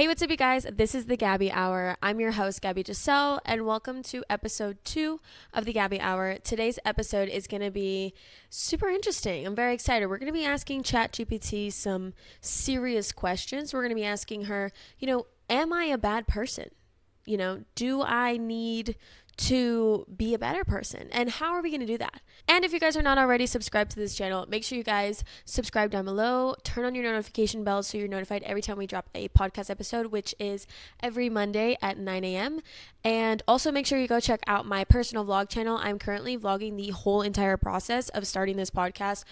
Hey, what's up, you guys? This is the Gabby Hour. I'm your host, Gabby Giselle, and welcome to episode 2 of the Gabby Hour. Today's episode is going to be super interesting. I'm very excited. We're going to be asking ChatGPT some serious questions. We're going to be asking her, am I a bad person? Do I need to be a better person? And how are we going to do that? And if you guys are not already subscribed to this channel, make sure you guys subscribe down below, turn on your notification bell so you're notified every time we drop a podcast episode, which is every Monday at 9 a.m. And also make sure you go check out my personal vlog channel. I'm currently vlogging the whole entire process of starting this podcast.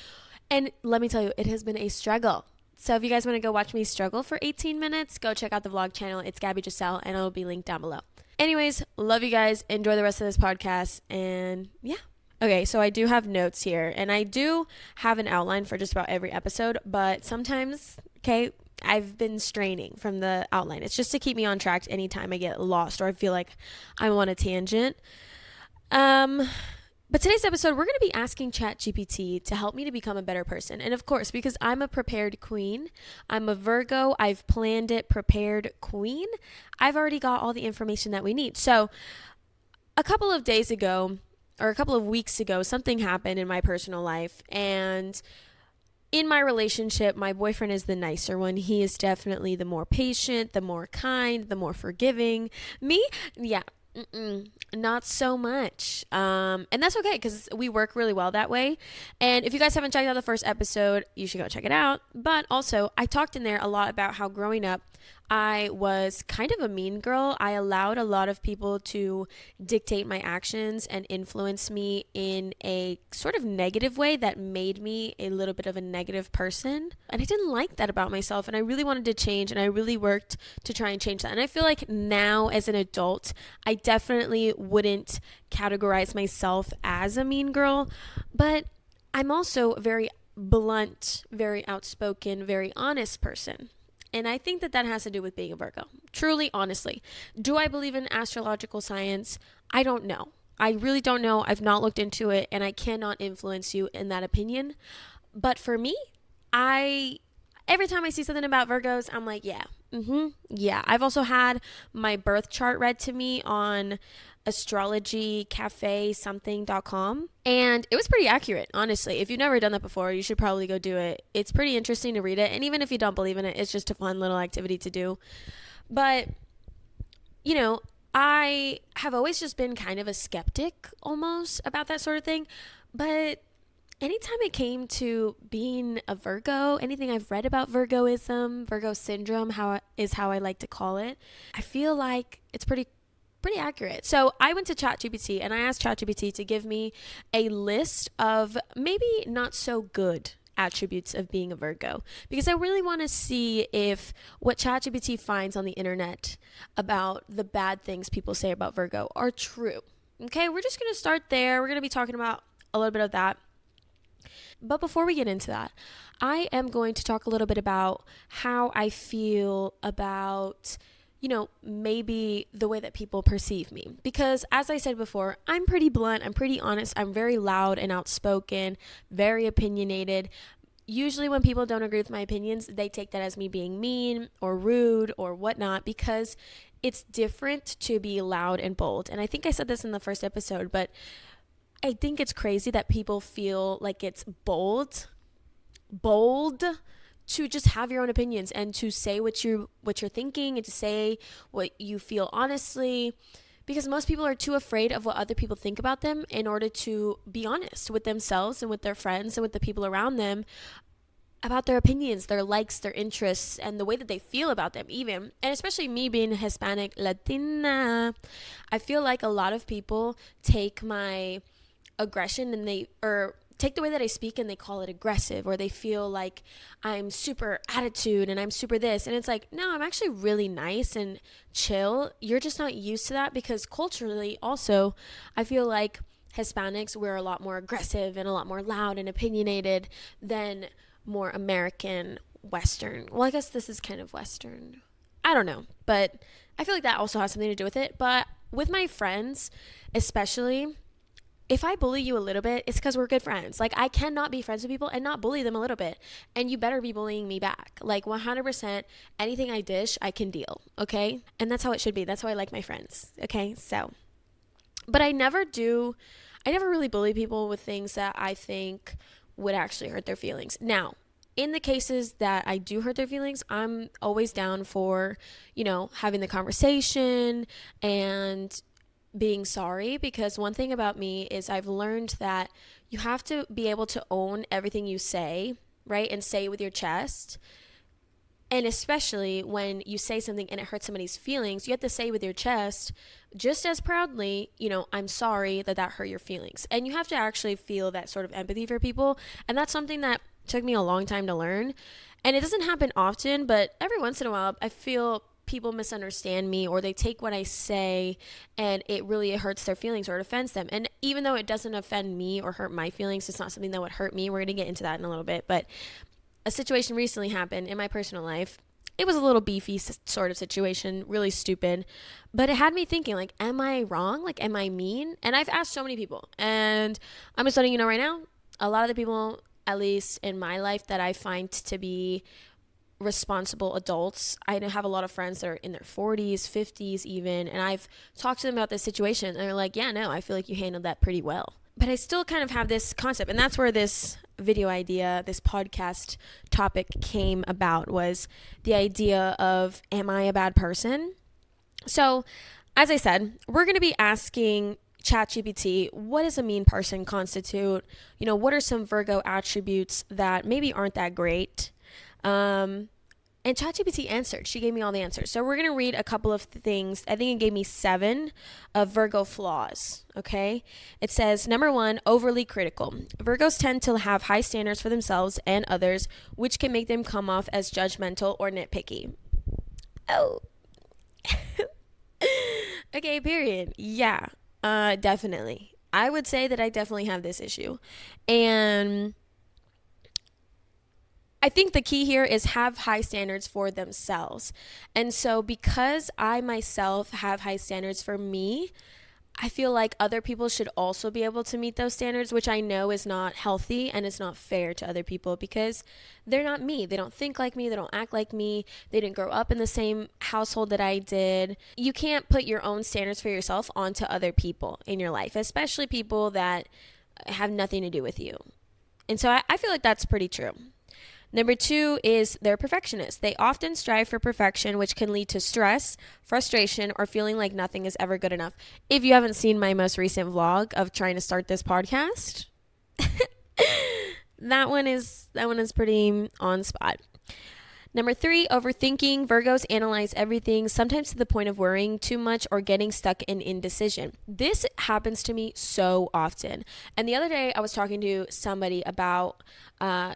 And let me tell you, it has been a struggle. So if you guys want to go watch me struggle for 18 minutes, go check out the vlog channel. It's Gabby Giselle, and it'll be linked down below. Anyways, love you guys. Enjoy the rest of this podcast. And yeah. Okay, so I do have notes here. And I do have an outline for just about every episode. But sometimes, I've been straining from the outline. It's just to keep me on track anytime I get lost or I feel like I'm on a tangent. But today's episode, we're going to be asking ChatGPT to help me to become a better person. And of course, because I'm a prepared queen, I'm a Virgo, I've planned it, prepared queen, I've already got all the information that we need. So a couple of days ago, or a couple of weeks ago, something happened in my personal life. And in my relationship, my boyfriend is the nicer one. He is definitely the more patient, the more kind, the more forgiving. Me? Yeah. Not so much. And that's okay because we work really well that way. And if you guys haven't checked out the first episode, you should go check it out. But also, I talked in there a lot about how growing up, I was kind of a mean girl. I allowed a lot of people to dictate my actions and influence me in a sort of negative way that made me a little bit of a negative person. And I didn't like that about myself. And I really wanted to change. And I really worked to try and change that. And I feel like now as an adult, I definitely wouldn't categorize myself as a mean girl. But I'm also a very blunt, very outspoken, very honest person. And I think that has to do with being a Virgo. Truly, honestly. Do I believe in astrological science? I don't know. I really don't know. I've not looked into it, and I cannot influence you in that opinion. But for me, every time I see something about Virgos, I'm like, yeah. I've also had my birth chart read to me on astrologycafesomething.com, and it was pretty accurate, honestly. If you've never done that before, you should probably go do it. It's pretty interesting to read it, and even if you don't believe in it, it's just a fun little activity to do. But I have always just been kind of a skeptic almost about that sort of thing. But anytime it came to being a Virgo, anything I've read about Virgoism, Virgo syndrome, how I like to call it, I feel like it's pretty accurate. So I went to ChatGPT and I asked ChatGPT to give me a list of maybe not so good attributes of being a Virgo, because I really want to see if what ChatGPT finds on the internet about the bad things people say about Virgo are true. Okay, we're just going to start there. We're going to be talking about a little bit of that. But before we get into that, I am going to talk a little bit about how I feel about maybe the way that people perceive me. Because as I said before, I'm pretty blunt, I'm pretty honest, I'm very loud and outspoken, very opinionated. Usually when people don't agree with my opinions, they take that as me being mean or rude or whatnot, because it's different to be loud and bold. And I think I said this in the first episode, but I think it's crazy that people feel like it's bold to just have your own opinions and to say what you're thinking and to say what you feel honestly, because most people are too afraid of what other people think about them in order to be honest with themselves and with their friends and with the people around them about their opinions, their likes, their interests, and the way that they feel about them even. And especially me being Hispanic Latina, I feel like a lot of people take my aggression and take the way that I speak and they call it aggressive, or they feel like I'm super attitude and I'm super this. And it's like, no, I'm actually really nice and chill. You're just not used to that, because culturally also, I feel like Hispanics, we're a lot more aggressive and a lot more loud and opinionated than more American Western. Well, I guess this is kind of Western. I don't know, but I feel like that also has something to do with it. But with my friends, especially, if I bully you a little bit, it's because we're good friends. Like, I cannot be friends with people and not bully them a little bit. And you better be bullying me back. Like, 100%, anything I dish, I can deal. Okay? And that's how it should be. That's how I like my friends. Okay? So, but I never really bully people with things that I think would actually hurt their feelings. Now, in the cases that I do hurt their feelings, I'm always down for, having the conversation and being sorry, because one thing about me is I've learned that you have to be able to own everything you say, right? And say it with your chest. And especially when you say something and it hurts somebody's feelings, you have to say with your chest just as proudly, I'm sorry that hurt your feelings. And you have to actually feel that sort of empathy for people. And that's something that took me a long time to learn. And it doesn't happen often, but every once in a while, I feel people misunderstand me, or they take what I say and it hurts their feelings or it offends them. And even though it doesn't offend me or hurt my feelings, it's not something that would hurt me. We're going to get into that in a little bit. But a situation recently happened in my personal life. It was a little beefy sort of situation, really stupid, but it had me thinking, like, am I wrong? Like, am I mean? And I've asked so many people, and I'm just letting you know right now, a lot of the people, at least in my life, that I find to be responsible adults, I have a lot of friends that are in their 40s, 50s even, and I've talked to them about this situation, and they're like, yeah, no, I feel like you handled that pretty well. But I still kind of have this concept, and that's where this video idea, this podcast topic came about, was the idea of, am I a bad person? So, as I said, we're going to be asking ChatGPT, what does a mean person constitute? What are some Virgo attributes that maybe aren't that great? And ChatGPT answered. She gave me all the answers. So we're going to read a couple of things. I think it gave me 7 of Virgo flaws. Okay. It says, number 1, overly critical. Virgos tend to have high standards for themselves and others, which can make them come off as judgmental or nitpicky. Oh. Okay, period. Yeah, definitely. I would say that I definitely have this issue. And I think the key here is have high standards for themselves. And so because I myself have high standards for me, I feel like other people should also be able to meet those standards, which I know is not healthy and it's not fair to other people because they're not me. They don't think like me. They don't act like me. They didn't grow up in the same household that I did. You can't put your own standards for yourself onto other people in your life, especially people that have nothing to do with you. And so I feel like that's pretty true. Number 2 is they're perfectionists. They often strive for perfection, which can lead to stress, frustration, or feeling like nothing is ever good enough. If you haven't seen my most recent vlog of trying to start this podcast, that one is pretty on spot. Number 3, overthinking. Virgos analyze everything, sometimes to the point of worrying too much or getting stuck in indecision. This happens to me so often. And the other day I was talking to somebody about,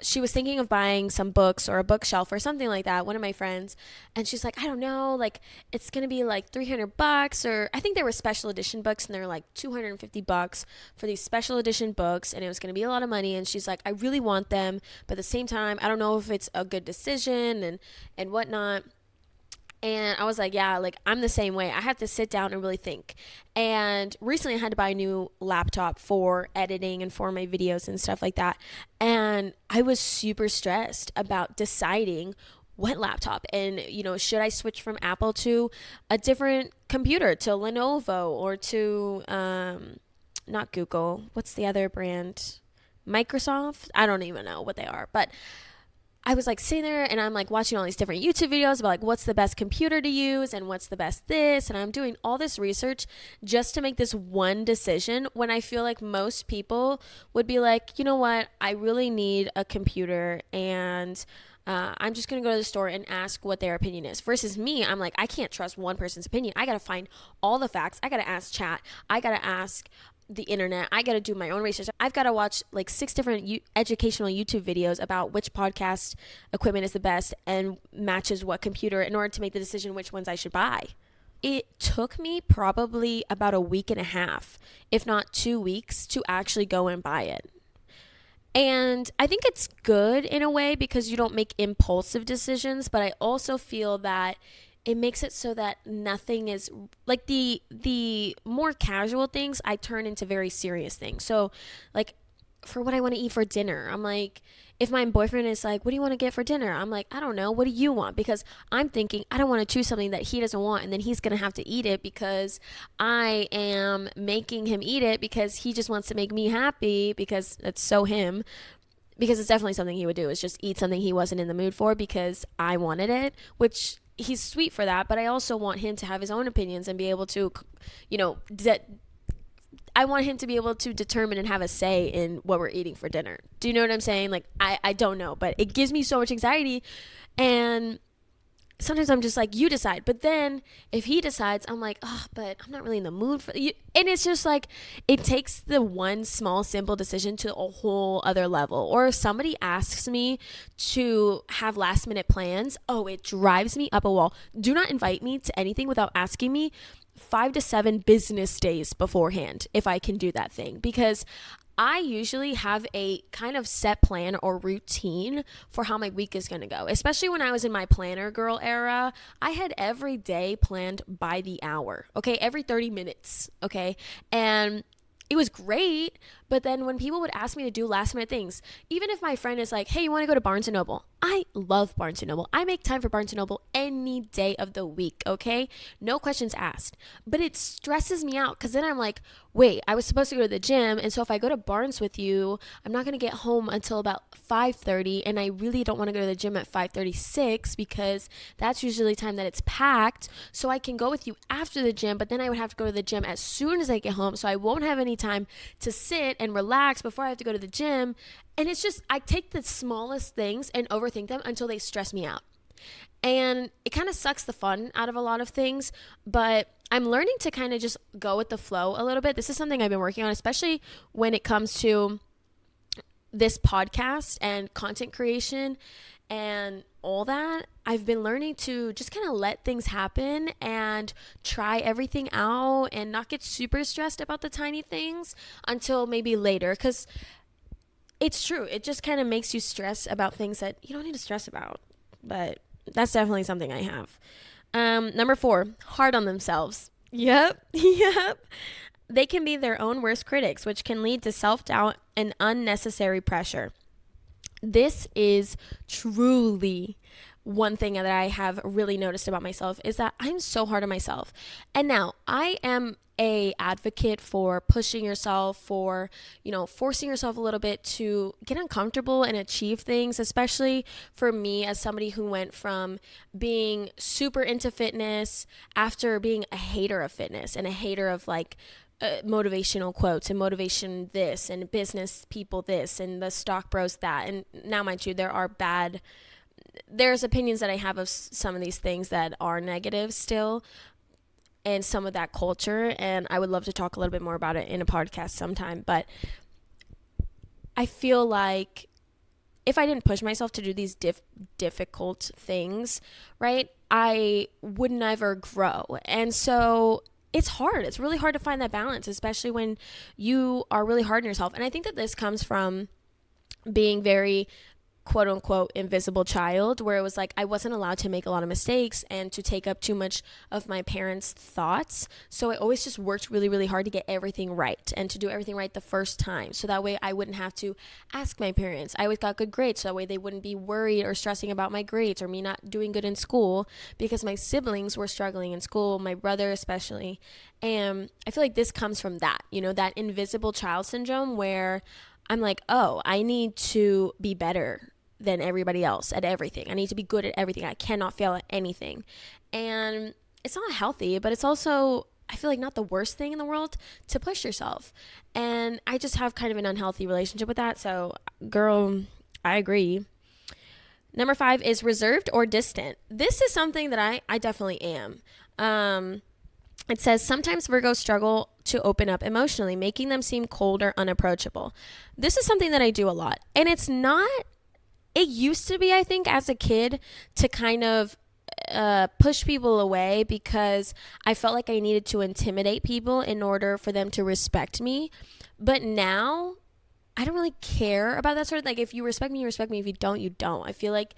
she was thinking of buying some books or a bookshelf or something like that, one of my friends. And she's like, I don't know, like it's going to be like $300, or I think they were special edition books and they're like $250 for these special edition books. And it was going to be a lot of money. And she's like, I really want them, but at the same time, I don't know if it's a good decision and whatnot. And I was like, yeah, like I'm the same way. I have to sit down and really think. And recently I had to buy a new laptop for editing and for my videos and stuff like that. And I was super stressed about deciding what laptop and, should I switch from Apple to a different computer, to Lenovo, or to, not Google. What's the other brand? Microsoft? I don't even know what they are, but I was like sitting there and I'm like watching all these different YouTube videos about like what's the best computer to use and what's the best this, and I'm doing all this research just to make this one decision, when I feel like most people would be like, you know what, I really need a computer and I'm just going to go to the store and ask what their opinion is. Versus me, I'm like, I can't trust one person's opinion. I got to find all the facts. I got to ask chat. I got to ask the internet. I got to do my own research. I've got to watch like 6 different educational YouTube videos about which podcast equipment is the best and matches what computer in order to make the decision which ones I should buy. It took me probably about a week and a half, if not 2 weeks, to actually go and buy it. And I think it's good in a way because you don't make impulsive decisions, but I also feel that it makes it so that nothing is like the more casual things I turn into very serious things. So like for what I want to eat for dinner, I'm like, if my boyfriend is like, what do you want to get for dinner? I'm like, I don't know. What do you want? Because I'm thinking I don't want to choose something that he doesn't want and then he's going to have to eat it because I am making him eat it because he just wants to make me happy because it's so him. Because it's definitely something he would do is just eat something he wasn't in the mood for because I wanted it, which he's sweet for that. But I also want him to have his own opinions and be able to, you know, I want him to be able to determine and have a say in what we're eating for dinner. Do you know what I'm saying? Like, I don't know, but it gives me so much anxiety. And sometimes I'm just like, you decide. But then if he decides, I'm like, oh, but I'm not really in the mood for you. And it's just like, it takes the one small, simple decision to a whole other level. Or if somebody asks me to have last minute plans, oh, it drives me up a wall. Do not invite me to anything without asking me 5 to 7 business days beforehand if I can do that thing, because I usually have a kind of set plan or routine for how my week is going to go. Especially when I was in my planner girl era, I had every day planned by the hour, okay? Every 30 minutes, okay? And it was great, but then when people would ask me to do last minute things, even if my friend is like, hey, you want to go to Barnes & Noble? I love Barnes & Noble. I make time for Barnes & Noble any day of the week, okay? No questions asked. But it stresses me out because then I'm like, wait, I was supposed to go to the gym, and so if I go to Barnes with you, I'm not going to get home until about 5:30, and I really don't want to go to the gym at 5:36 because that's usually the time that it's packed, so I can go with you after the gym, but then I would have to go to the gym as soon as I get home, so I won't have any time to sit and relax before I have to go to the gym. And it's just, I take the smallest things and overthink them until they stress me out. And it kind of sucks the fun out of a lot of things, but I'm learning to kind of just go with the flow a little bit. This is something I've been working on, especially when it comes to this podcast and content creation and all that. I've been learning to just kind of let things happen and try everything out and not get super stressed about the tiny things until maybe later, because it's true. It just kind of makes you stress about things that you don't need to stress about. But that's definitely something I have. Number 4, hard on themselves. Yep. They can be their own worst critics, which can lead to self-doubt and unnecessary pressure. This is truly one thing that I have really noticed about myself, is that I'm so hard on myself. And now I am a advocate for pushing yourself, for, forcing yourself a little bit to get uncomfortable and achieve things, especially for me as somebody who went from being super into fitness after being a hater of fitness and a hater of motivational quotes and motivation this and business people this and the stock bros that. And now, mind you, there's opinions that I have of some of these things that are negative still, and some of that culture, and I would love to talk a little bit more about it in a podcast sometime. But I feel like if I didn't push myself to do these difficult things, right, I would never grow. And so it's hard. It's really hard to find that balance, especially when you are really hard on yourself. And I think that this comes from being very quote unquote invisible child, where it was like I wasn't allowed to make a lot of mistakes and to take up too much of my parents' thoughts. So I always just worked really, really hard to get everything right and to do everything right the first time. So that way I wouldn't have to ask my parents. I always got good grades, so that way they wouldn't be worried or stressing about my grades or me not doing good in school, because my siblings were struggling in school, my brother especially. And I feel like this comes from that, that invisible child syndrome, where I'm like, oh, I need to be better than everybody else at everything. I need to be good at everything. I cannot fail at anything. And it's not healthy, but it's also, I feel like, not the worst thing in the world to push yourself. And I just have kind of an unhealthy relationship with that. So, girl, I agree. Number 5 is reserved or distant. This is something that I definitely am. It says, sometimes Virgos struggle to open up emotionally, making them seem cold or unapproachable. This is something that I do a lot. And it used to be, I think, as a kid, to kind of push people away because I felt like I needed to intimidate people in order for them to respect me. But now I don't really care about that sort of, like, if you respect me, you respect me. If you don't, you don't. I feel like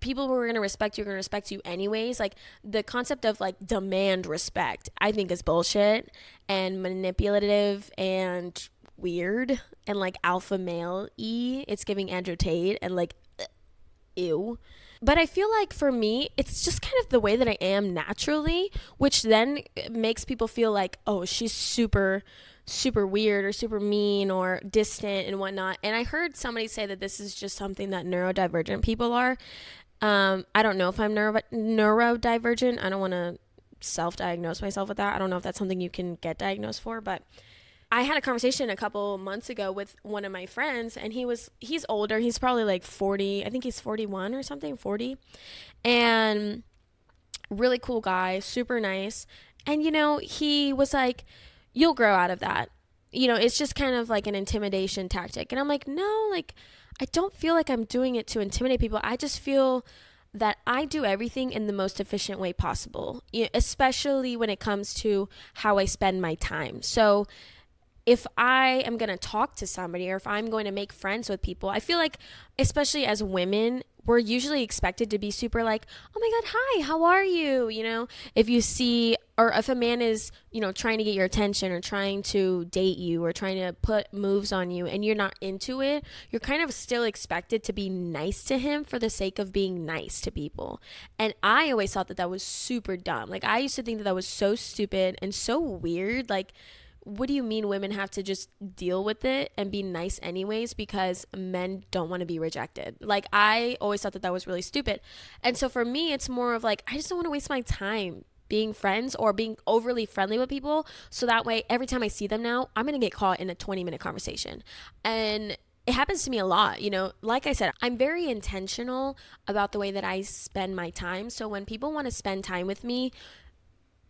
people who are going to respect you are going to respect you anyways. Like, the concept of like demand respect, I think is bullshit and manipulative and weird and like alpha male y. It's giving Andrew Tate and like, ew. But I feel like for me, it's just kind of the way that I am naturally, which then makes people feel like, oh, she's super weird or super mean or distant and whatnot. And I heard somebody say that this is just something that neurodivergent people are. I don't know if I'm neurodivergent. I don't want to self-diagnose myself with that. I don't know if that's something you can get diagnosed for, but I had a conversation a couple months ago with one of my friends, and he's older. He's probably like 40. I think he's 41 or something, 40. And really cool guy, super nice. And he was like, "You'll grow out of that." It's just kind of like an intimidation tactic. And I'm like, "No, like I don't feel like I'm doing it to intimidate people. I just feel that I do everything in the most efficient way possible, especially when it comes to how I spend my time." So if I am going to talk to somebody or if I'm going to make friends with people, I feel like, especially as women, we're usually expected to be super like, "Oh my God, hi, how are you?" If you see, or if a man is, trying to get your attention or trying to date you or trying to put moves on you and you're not into it, you're kind of still expected to be nice to him for the sake of being nice to people. And I always thought that that was super dumb. Like, I used to think that that was so stupid and so weird. Like, what do you mean women have to just deal with it and be nice anyways because men don't want to be rejected? Like, I always thought that that was really stupid. And so for me, it's more of like, I just don't want to waste my time being friends or being overly friendly with people. So that way, every time I see them now, I'm going to get caught in a 20-minute conversation. And it happens to me a lot. Like I said, I'm very intentional about the way that I spend my time. So when people want to spend time with me,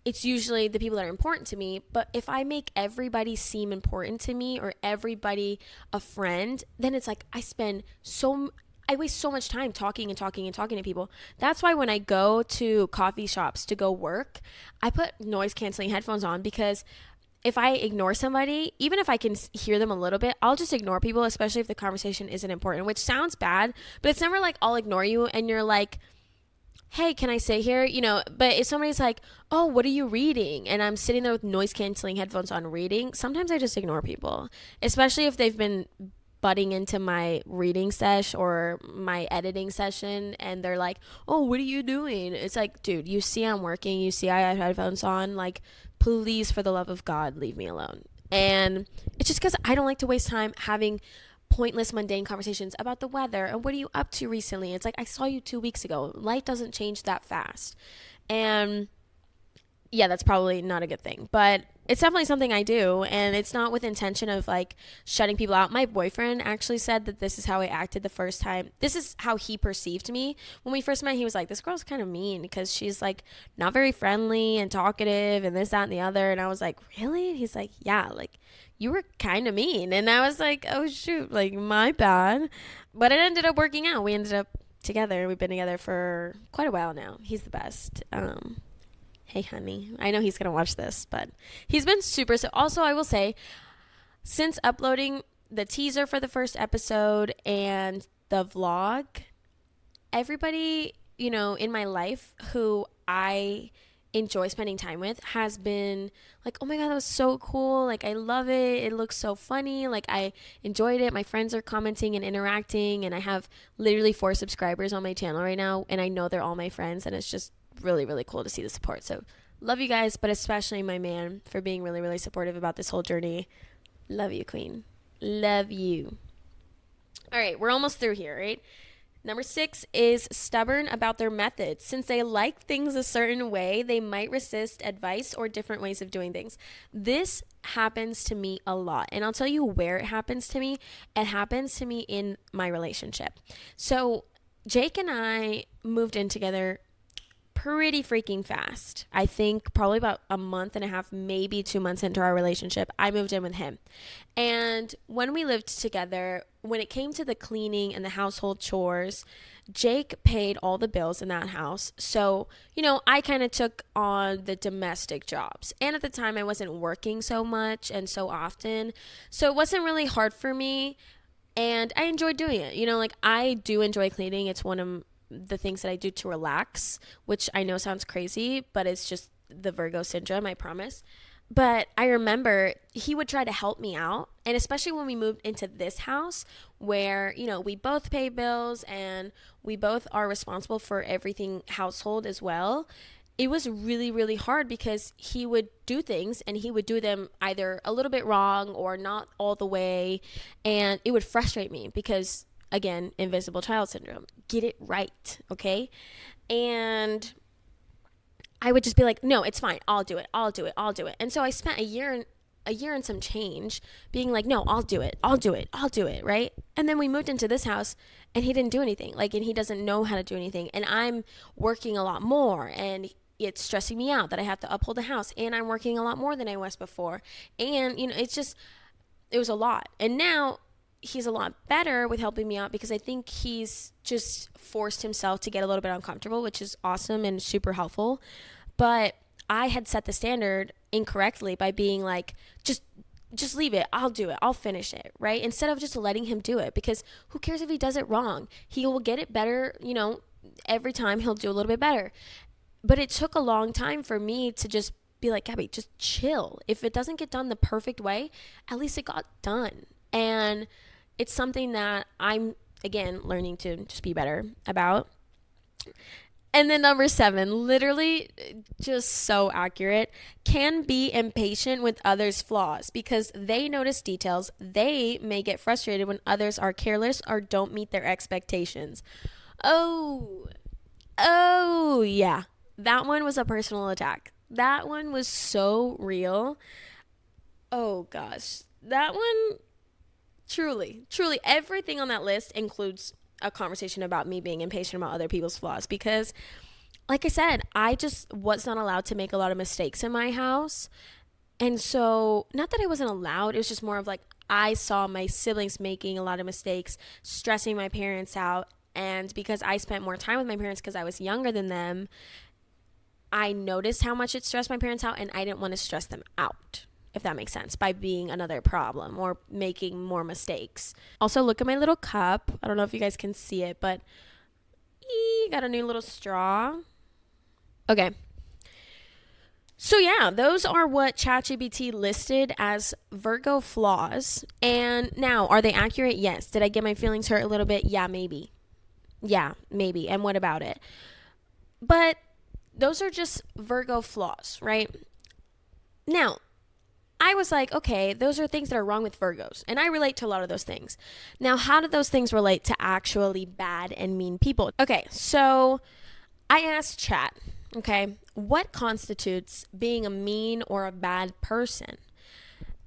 it's usually the people that are important to me. But if I make everybody seem important to me or everybody a friend, then it's like I waste so much time talking and talking and talking to people. That's why when I go to coffee shops to go work, I put noise canceling headphones on, because if I ignore somebody, even if I can hear them a little bit, I'll just ignore people, especially if the conversation isn't important, which sounds bad, but it's never like I'll ignore you and you're like, "Hey, can I sit here?" But if somebody's like, "Oh, what are you reading?" and I'm sitting there with noise canceling headphones on reading, sometimes I just ignore people, especially if they've been butting into my reading sesh or my editing session and they're like, "Oh, what are you doing?" It's like, dude, you see I'm working, you see I have headphones on, like, please, for the love of God, leave me alone. And it's just because I don't like to waste time having pointless, mundane conversations about the weather and what are you up to recently. It's like, I saw you 2 weeks ago. Life doesn't change that fast. And yeah, that's probably not a good thing, but it's definitely something I do, and it's not with intention of like shutting people out. My boyfriend actually said that this is how I acted the first time. This is how he perceived me when we first met. He was like, "This girl's kind of mean because she's like not very friendly and talkative and this, that, and the other." And I was like, "Really?" And he's like, "Yeah, like you were kind of mean." And I was like, "Oh shoot, like my bad." But it ended up working out. We ended up together. We've been together for quite a while now. He's the best. Hey, honey. I know he's going to watch this, but he's been super. So, also, I will say, since uploading the teaser for the first episode and the vlog, everybody, in my life who I enjoy spending time with has been like, "Oh my God, that was so cool. Like, I love it. It looks so funny. Like, I enjoyed it. My friends are commenting and interacting, and I have literally 4 subscribers on my channel right now, and I know they're all my friends, and it's just really, really cool to see the support." So love you guys, but especially my man for being really, really supportive about this whole journey. Love you, queen. Love you. All right, we're almost through here, right? Number 6 is stubborn about their methods. Since they like things a certain way, they might resist advice or different ways of doing things. This happens to me a lot. And I'll tell you where it happens to me. It happens to me in my relationship. So Jake and I moved in together pretty freaking fast. I think probably about a month and a half, maybe 2 months into our relationship, I moved in with him. And when we lived together, when it came to the cleaning and the household chores, Jake paid all the bills in that house. So, I kind of took on the domestic jobs. And at the time, I wasn't working so much and so often. So it wasn't really hard for me. And I enjoyed doing it. Like I do enjoy cleaning. It's one of the things that I do to relax, which I know sounds crazy, but it's just the Virgo syndrome, I promise. But I remember he would try to help me out. And especially when we moved into this house where, we both pay bills and we both are responsible for everything household as well. It was really, really hard because he would do things and he would do them either a little bit wrong or not all the way. And it would frustrate me because, again, invisible child syndrome. Get it right, okay? And I would just be like, no, it's fine. I'll do it. I'll do it. I'll do it. And so I spent a year and some change being like, no, I'll do it. I'll do it. I'll do it. Right. And then we moved into this house and he didn't do anything. And he doesn't know how to do anything. And I'm working a lot more and it's stressing me out that I have to uphold the house and I'm working a lot more than I was before. And, it was a lot. And now he's a lot better with helping me out because I think he's just forced himself to get a little bit uncomfortable, which is awesome and super helpful. But I had set the standard incorrectly by being like, just leave it. I'll do it. I'll finish it, right? Instead of just letting him do it, because who cares if he does it wrong? He will get it better, every time he'll do a little bit better. But it took a long time for me to just be like, Gabby, just chill. If it doesn't get done the perfect way, at least it got done. And it's something that I'm, again, learning to just be better about. And then number 7, literally just so accurate, can be impatient with others' flaws because they notice details. They may get frustrated when others are careless or don't meet their expectations. Oh, yeah. That one was a personal attack. That one was so real. Oh, gosh. That one, truly, everything on that list includes a conversation about me being impatient about other people's flaws because, like I said, I just was not allowed to make a lot of mistakes in my house. And so, not that I wasn't allowed, it was just more of like I saw my siblings making a lot of mistakes, stressing my parents out. And because I spent more time with my parents because I was younger than them, I noticed how much it stressed my parents out and I didn't want to stress them out, if that makes sense, by being another problem or making more mistakes. Also, look at my little cup. I don't know if you guys can see it, but got a new little straw. Okay. So yeah, those are what ChatGPT listed as Virgo flaws. And now, are they accurate? Yes. Did I get my feelings hurt a little bit? Yeah, maybe. And what about it? But those are just Virgo flaws, right? Now, I was like, okay, those are things that are wrong with Virgos. And I relate to a lot of those things. Now, how do those things relate to actually bad and mean people? Okay, so I asked Chat, okay, what constitutes being a mean or a bad person?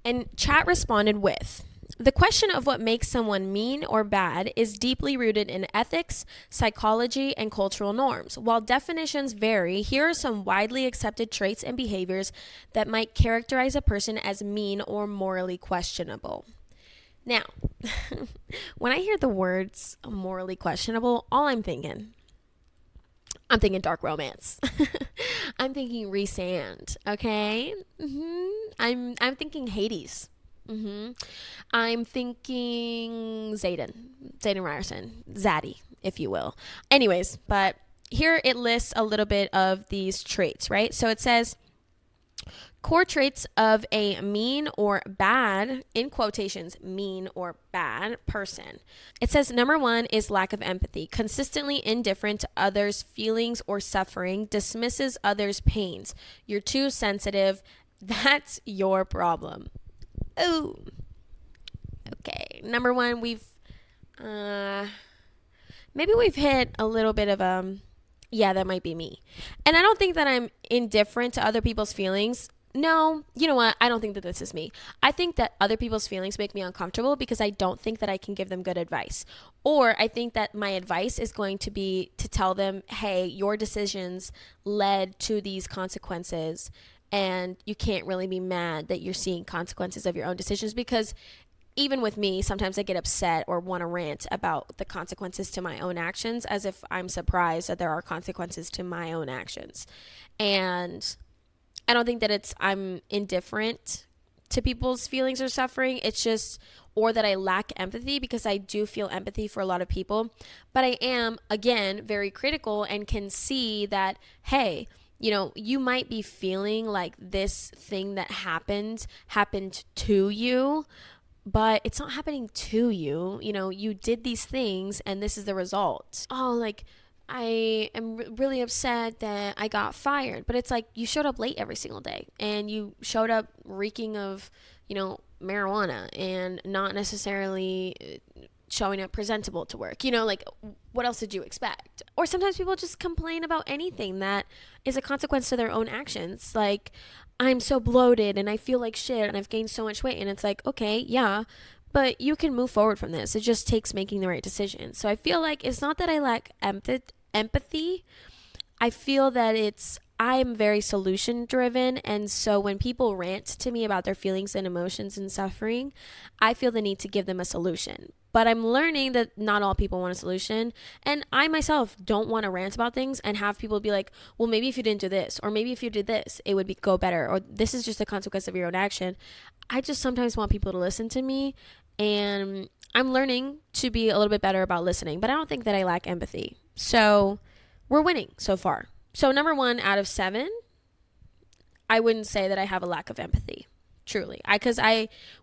And Chat responded with, the question of what makes someone mean or bad is deeply rooted in ethics, psychology, and cultural norms. While definitions vary, here are some widely accepted traits and behaviors that might characterize a person as mean or morally questionable. Now, when I hear the words morally questionable, all I'm thinking dark romance. I'm thinking Rhysand, okay? I'm thinking Hades. I'm thinking Zayden Ryerson, Zaddy, if you will. Anyways, but here it lists a little bit of these traits, right? So it says, core traits of a mean or bad, in quotations, mean or bad person. It says number 1 is lack of empathy, consistently indifferent to others' feelings or suffering, dismisses others' pains. You're too sensitive. That's your problem. Oh, okay. Number 1, maybe we've hit a little bit of, yeah, that might be me. And I don't think that I'm indifferent to other people's feelings. No, you know what? I don't think that this is me. I think that other people's feelings make me uncomfortable because I don't think that I can give them good advice. Or I think that my advice is going to be to tell them, hey, your decisions led to these consequences. And you can't really be mad that you're seeing consequences of your own decisions because even with me, sometimes I get upset or want to rant about the consequences to my own actions as if I'm surprised that there are consequences to my own actions. And I don't think that I'm indifferent to people's feelings or suffering. It's just, or that I lack empathy, because I do feel empathy for a lot of people. But I am, again, very critical and can see that, hey, you might be feeling like this thing that happened to you, but it's not happening to you. You did these things and this is the result. Oh, like, I am really upset that I got fired. But it's like, you showed up late every single day and you showed up reeking of, marijuana and not necessarily showing up presentable to work. Like, what else did you expect? Or sometimes people just complain about anything that is a consequence to their own actions. Like, I'm so bloated and I feel like shit and I've gained so much weight. And it's like, okay, yeah, but you can move forward from this. It just takes making the right decision. So I feel like it's not that I lack empathy. I feel that I'm very solution driven. And so when people rant to me about their feelings and emotions and suffering, I feel the need to give them a solution. But I'm learning that not all people want a solution. And I myself don't want to rant about things and have people be like, well, maybe if you didn't do this, or maybe if you did this, it would go better. Or this is just a consequence of your own action. I just sometimes want people to listen to me. And I'm learning to be a little bit better about listening. But I don't think that I lack empathy. So we're winning so far. So number 1 out of 7, I wouldn't say that I have a lack of empathy. Truly. Because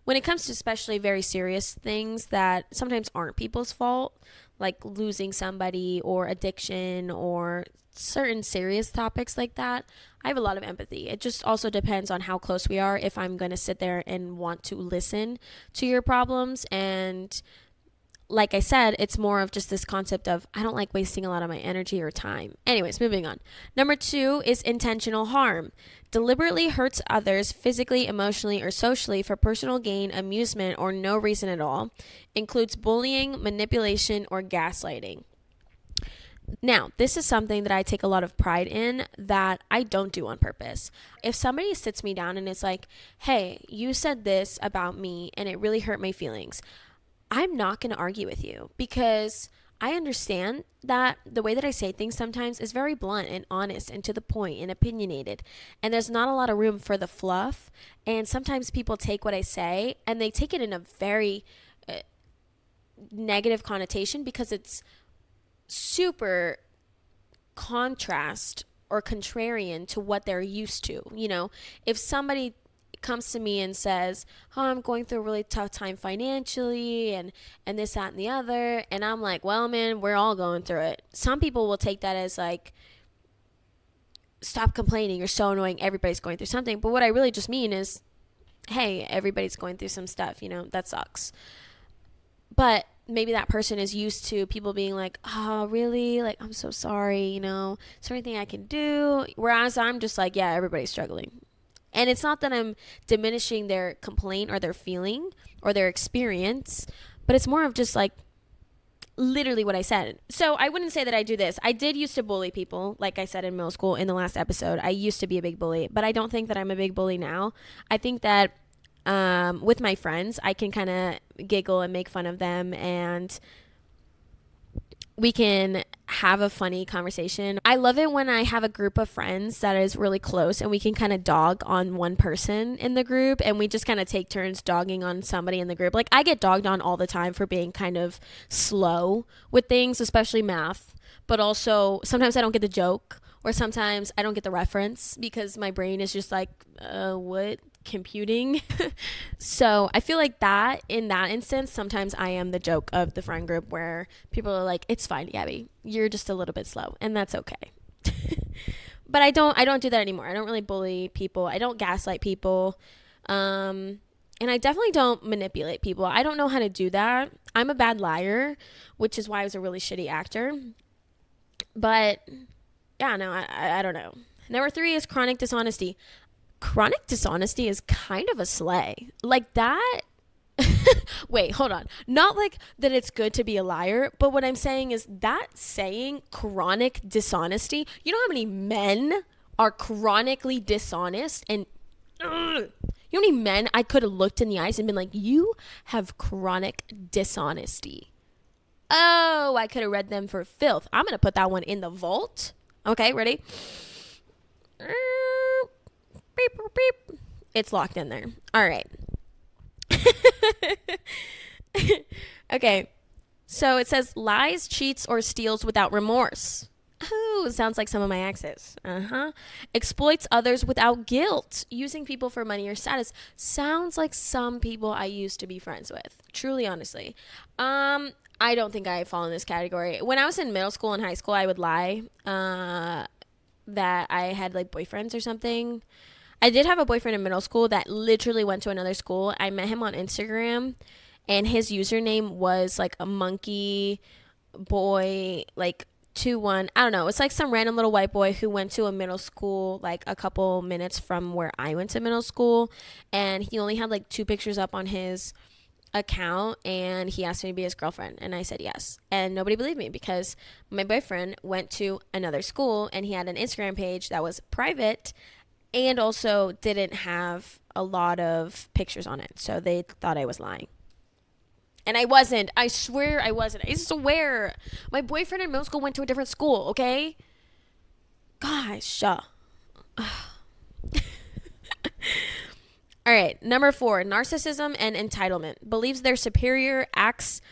when it comes to especially very serious things that sometimes aren't people's fault, like losing somebody or addiction or certain serious topics like that, I have a lot of empathy. It just also depends on how close we are, if I'm going to sit there and want to listen to your problems. And like I said, it's more of just this concept of, I don't like wasting a lot of my energy or time. Anyways, moving on. Number 2 is intentional harm. Deliberately hurts others physically, emotionally, or socially for personal gain, amusement, or no reason at all. Includes bullying, manipulation, or gaslighting. Now, this is something that I take a lot of pride in that I don't do on purpose. If somebody sits me down and is like, hey, you said this about me and it really hurt my feelings, I'm not going to argue with you, because I understand that the way that I say things sometimes is very blunt and honest and to the point and opinionated. And there's not a lot of room for the fluff. And sometimes people take what I say and they take it in a very negative connotation, because it's super contrast or contrarian to what they're used to. If somebody comes to me and says, oh, I'm going through a really tough time financially and this, that, and the other, and I'm like, well, man, we're all going through it. Some people will take that as like, stop complaining, you're so annoying, everybody's going through something. But what I really just mean is, hey, everybody's going through some stuff, that sucks. But maybe that person is used to people being like, oh, really? Like, I'm so sorry, is there anything I can do? Whereas I'm just like, yeah, everybody's struggling. And it's not that I'm diminishing their complaint or their feeling or their experience, but it's more of just like literally what I said. So I wouldn't say that I do this. I did used to bully people, like I said in middle school in the last episode. I used to be a big bully, but I don't think that I'm a big bully now. I think that with my friends, I can kind of giggle and make fun of them, and we can have a funny conversation. I love it when I have a group of friends that is really close and we can kind of dog on one person in the group, and we just kind of take turns dogging on somebody in the group. Like, I get dogged on all the time for being kind of slow with things, especially math, but also sometimes I don't get the joke, or sometimes I don't get the reference because my brain is just like, what? Computing. So I feel like that in that instance, sometimes I am the joke of the friend group, where people are like, it's fine, Gabby, you're just a little bit slow, and that's okay. But I don't do that anymore. I don't really bully people. I don't gaslight people. And I definitely don't manipulate people. I don't know how to do that. I'm a bad liar, which is why I was a really shitty actor. But yeah, no, I don't know. Number 3 is chronic dishonesty. Chronic dishonesty is kind of a slay. Like that. Wait, hold on. Not like that it's good to be a liar, but what I'm saying is that saying chronic dishonesty, you know how many men are chronically dishonest? And you know how many men I could have looked in the eyes and been like, you have chronic dishonesty. Oh, I could have read them for filth. I'm going to put that one in the vault. Okay, ready? Beep, beep. It's locked in there. All right. Okay. So it says lies, cheats, or steals without remorse. Oh, sounds like some of my exes. Exploits others without guilt. Using people for money or status. Sounds like some people I used to be friends with. Truly, honestly. I don't think I fall in this category. When I was in middle school and high school, I would lie that I had like boyfriends or something. I did have a boyfriend in middle school that literally went to another school. I met him on Instagram, and his username was like a monkey boy, like 2-1. I don't know. It's like some random little white boy who went to a middle school like a couple minutes from where I went to middle school, and he only had like 2 pictures up on his account, and he asked me to be his girlfriend, and I said yes. And nobody believed me because my boyfriend went to another school and he had an Instagram page that was private and also didn't have a lot of pictures on it, so they thought I was lying. And I wasn't. I swear I wasn't. I swear. My boyfriend in middle school went to a different school, okay? Gosh. All right. Number 4, narcissism and entitlement. Believes they're superior, acts.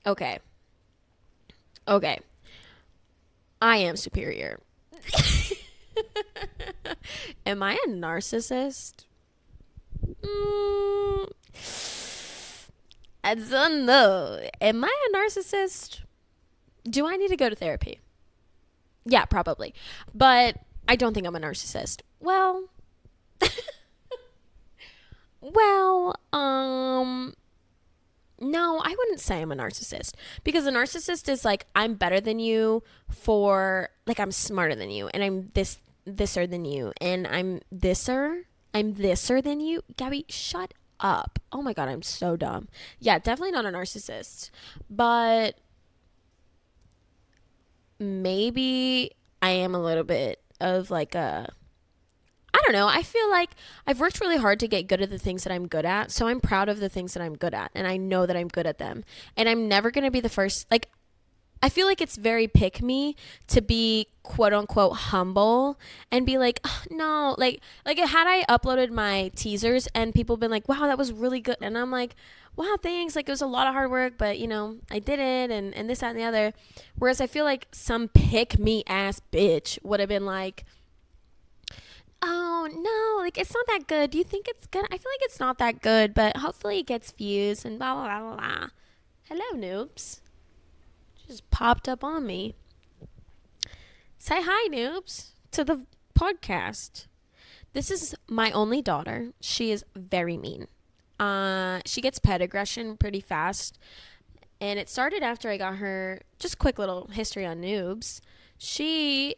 Okay. I am superior. Am I a narcissist? I don't know. Am I a narcissist? Do I need to go to therapy? Yeah, probably. But I don't think I'm a narcissist. Well, no, I wouldn't say I'm a narcissist, because a narcissist is like, I'm better than you for, like, I'm smarter than you, and I'm thiser than you, and I'm thiser than you. Gabby, shut up. Oh my God, I'm so dumb. Yeah, definitely not a narcissist, but maybe I am a little bit of like I don't know. I feel like I've worked really hard to get good at the things that I'm good at. So I'm proud of the things that I'm good at, and I know that I'm good at them. And I'm never going to be the first. Like, I feel like it's very pick me to be quote unquote humble and be like, "Oh, no, like had I uploaded my teasers and people been like, wow, that was really good. And I'm like, wow, thanks. Like, it was a lot of hard work, but you know, I did it, and this, that, and the other. Whereas I feel like some pick me ass bitch would have been like, oh no, like, it's not that good. Do you think it's good? I feel like it's not that good, but hopefully it gets views and blah, blah, blah, blah, blah. Hello, noobs. Just popped up on me. Say hi, noobs, to the podcast. This is my only daughter. She is very mean. She gets pet aggression pretty fast. And it started after I got her. Just quick little history on noobs. She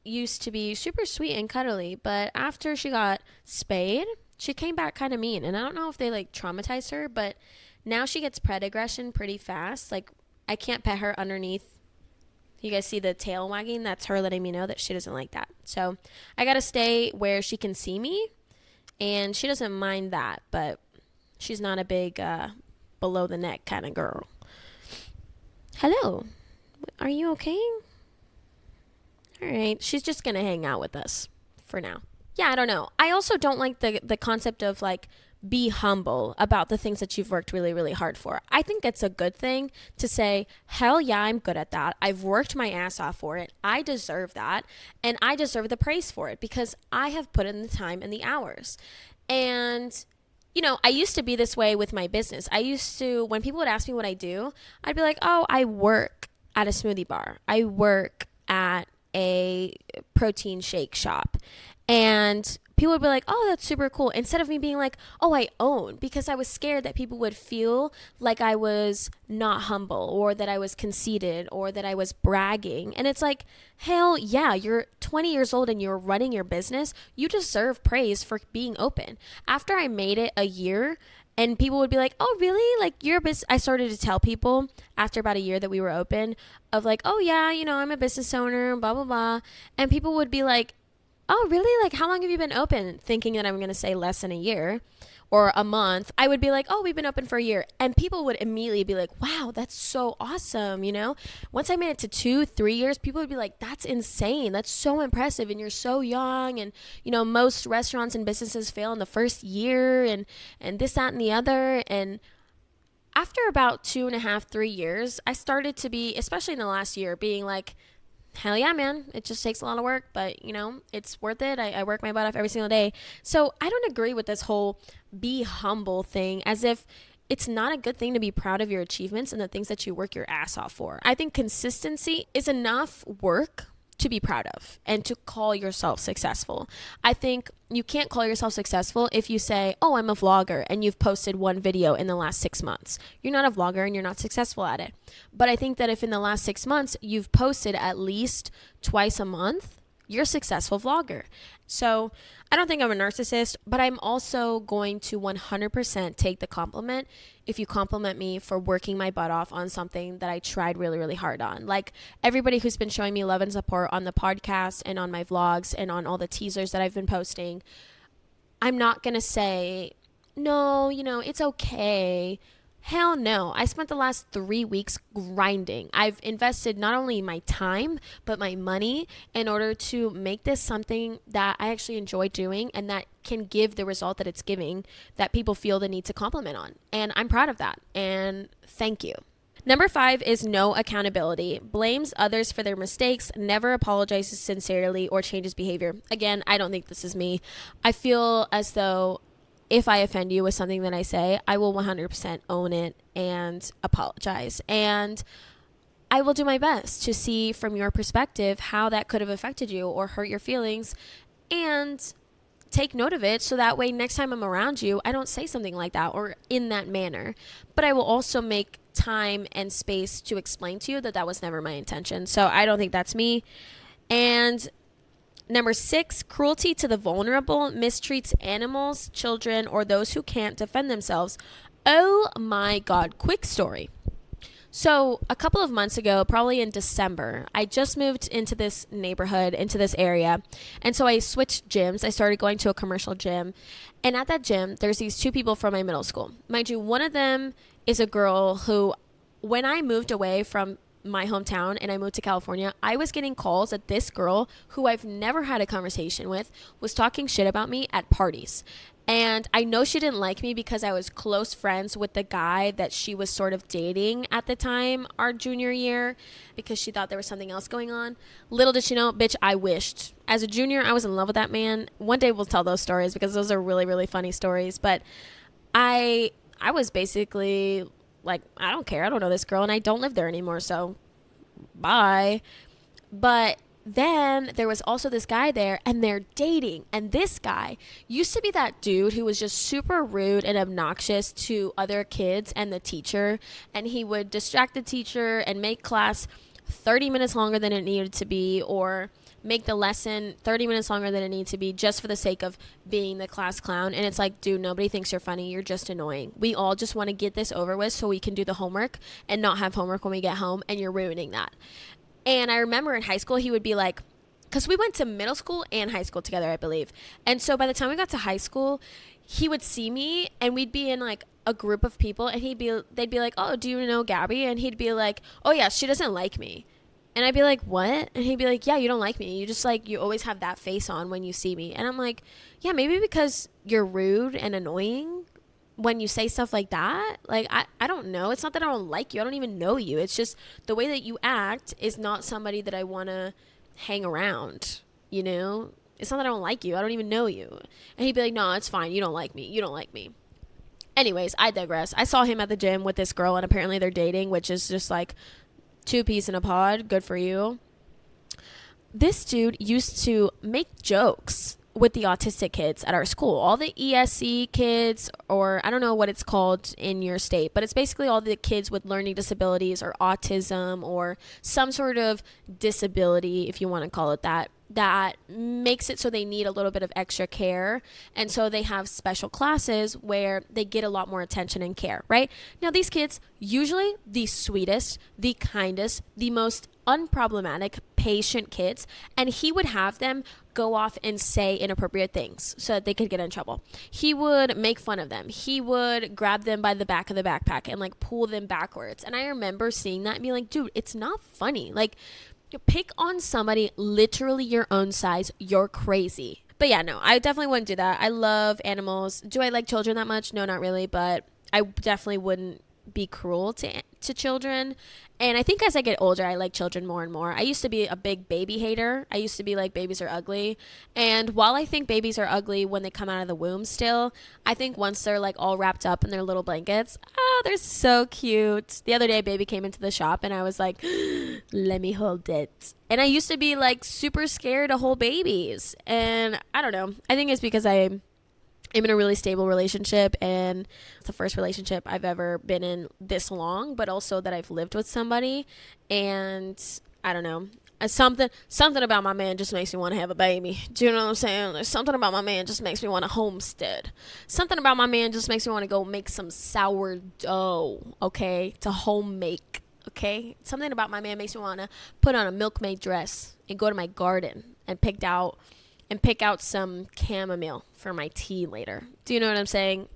used to be super sweet and cuddly, but after she got spayed, she came back kind of mean. And I don't know if they like traumatized her, but now she gets pet aggression pretty fast. Like, I can't pet her underneath. You guys see the tail wagging? That's her letting me know that she doesn't like that. So I got to stay where she can see me, and she doesn't mind that, but she's not a big below the neck kind of girl. Hello. Are you okay? All right. She's just going to hang out with us for now. Yeah, I don't know. I also don't like the concept of like, be humble about the things that you've worked really, really hard for. I think it's a good thing to say, hell yeah, I'm good at that. I've worked my ass off for it. I deserve that. And I deserve the praise for it because I have put in the time and the hours. And, you know, I used to be this way with my business. I used to, when people would ask me what I do, I'd be like, oh, I work at a smoothie bar. I work at a protein shake shop. And people would be like, oh, that's super cool. Instead of me being like, oh, I own, because I was scared that people would feel like I was not humble or that I was conceited or that I was bragging. And it's like, hell yeah, you're 20 years old and you're running your business. You deserve praise for being open. After I made it a year, and people would be like, oh, really? Like, your business. I started to tell people after about a year that we were open of like, oh, yeah, you know, I'm a business owner, blah, blah, blah. And people would be like, oh, really? Like, how long have you been open? Thinking that I'm going to say less than a year. or a month, I would be like, oh, we've been open for a year. And people would immediately be like, wow, that's so awesome. Once I made it to 2-3 years, people would be like, that's insane. That's so impressive. And you're so young. And, most restaurants and businesses fail in the first year and this, that, and the other. And after about 2.5, 3 years, I started to be, especially in the last year, being like, hell yeah, man. It just takes a lot of work, but it's worth it. I work my butt off every single day. So I don't agree with this whole be humble thing, as if it's not a good thing to be proud of your achievements and the things that you work your ass off for. I think consistency is enough work to be proud of and to call yourself successful. I think you can't call yourself successful if you say, oh, I'm a vlogger and you've posted one video in the last 6 months. You're not a vlogger and you're not successful at it. But I think that if in the last 6 months you've posted at least twice a month, you're a successful vlogger. So I don't think I'm a narcissist, but I'm also going to 100% take the compliment if you compliment me for working my butt off on something that I tried really, really hard on. Like everybody who's been showing me love and support on the podcast and on my vlogs and on all the teasers that I've been posting, I'm not going to say, no, it's okay. Hell no. I spent the last 3 weeks grinding. I've invested not only my time, but my money in order to make this something that I actually enjoy doing and that can give the result that it's giving that people feel the need to compliment on. And I'm proud of that. And thank you. Number 5 is no accountability. Blames others for their mistakes, never apologizes sincerely or changes behavior. Again, I don't think this is me. I feel as though if I offend you with something that I say, I will 100% own it and apologize. And I will do my best to see from your perspective how that could have affected you or hurt your feelings and take note of it so that way next time I'm around you, I don't say something like that or in that manner. But I will also make time and space to explain to you that that was never my intention. So I don't think that's me. And number 6, cruelty to the vulnerable, mistreats animals, children, or those who can't defend themselves. Oh my God. Quick story. So a couple of months ago, probably in December, I just moved into this neighborhood, into this area. And so I switched gyms. I started going to a commercial gym. And at that gym, there's these 2 people from my middle school. Mind you, one of them is a girl who, when I moved away from my hometown and I moved to California, I was getting calls that this girl, who I've never had a conversation with, was talking shit about me at parties. And I know she didn't like me because I was close friends with the guy that she was sort of dating at the time, our junior year, because she thought there was something else going on. Little did she know, bitch, I wished. As a junior, I was in love with that man. One day we'll tell those stories because those are really, really funny stories. But I was basically like, I don't care. I don't know this girl and I don't live there anymore. So bye. But then there was also this guy there and they're dating. And this guy used to be that dude who was just super rude and obnoxious to other kids and the teacher. And he would distract the teacher and make class 30 minutes longer than it needed to be, or make the lesson 30 minutes longer than it needs to be just for the sake of being the class clown. And it's like, dude, nobody thinks you're funny. You're just annoying. We all just want to get this over with so we can do the homework and not have homework when we get home, and you're ruining that. And I remember in high school, he would be like, because we went to middle school and high school together, I believe. And so by the time we got to high school, he would see me and we'd be in like a group of people and they'd be like, oh, do you know Gabby? And he'd be like, oh yeah, she doesn't like me. And I'd be like, what? And he'd be like, yeah, you don't like me. You just like, you always have that face on when you see me. And I'm like, yeah, maybe because you're rude and annoying when you say stuff like that. Like, I don't know. It's not that I don't like you. I don't even know you. It's just the way that you act is not somebody that I want to hang around, you know? It's not that I don't like you. I don't even know you. And he'd be like, no, it's fine. You don't like me. You don't like me. Anyways, I digress. I saw him at the gym with this girl and apparently they're dating, which is just like 2 peas in a pod. Good for you. This dude used to make jokes with the autistic kids at our school, all the ESC kids, or I don't know what it's called in your state, but it's basically all the kids with learning disabilities or autism or some sort of disability, if you want to call it that, that makes it so they need a little bit of extra care. And so they have special classes where they get a lot more attention and care, right? Now, these kids, usually the sweetest, the kindest, the most unproblematic, patient kids, and he would have them go off and say inappropriate things so that they could get in trouble. He would make fun of them. He would grab them by the back of the backpack and like pull them backwards. And I remember seeing that and being like, dude, it's not funny. Like, you pick on somebody literally your own size. You're crazy. But yeah, no, I definitely wouldn't do that. I love animals. Do I like children that much? No, not really. But I definitely wouldn't be cruel to children. And I think as I get older, I like children more and more. I used to be a big baby hater. I used to be like, babies are ugly. And while I think babies are ugly when they come out of the womb still, I think once they're like all wrapped up in their little blankets, oh, they're so cute. The other day, a baby came into the shop and I was like, let me hold it. And I used to be like super scared to hold babies. And I don't know. I think it's because I'm in a really stable relationship, and it's the first relationship I've ever been in this long, but also that I've lived with somebody. And I don't know, something about my man just makes me want to have a baby. Do you know what I'm saying? There's something about my man just makes me want to homestead. Something about my man just makes me want to go make some sourdough, okay, to home make, okay? Something about my man makes me want to put on a milkmaid dress and go to my garden and pick out some chamomile for my tea later. Do you know what I'm saying?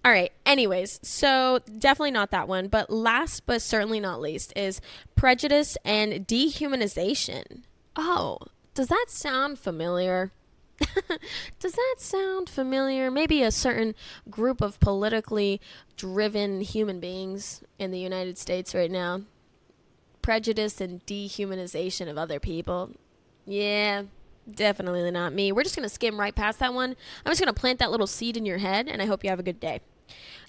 All right. Anyways, so definitely not that one. But last but certainly not least is prejudice and dehumanization. Oh, does that sound familiar? Does that sound familiar? Maybe a certain group of politically driven human beings in the United States right now. Prejudice and dehumanization of other people. Yeah, definitely not me. We're just going to skim right past that one. I'm just going to plant that little seed in your head, and I hope you have a good day.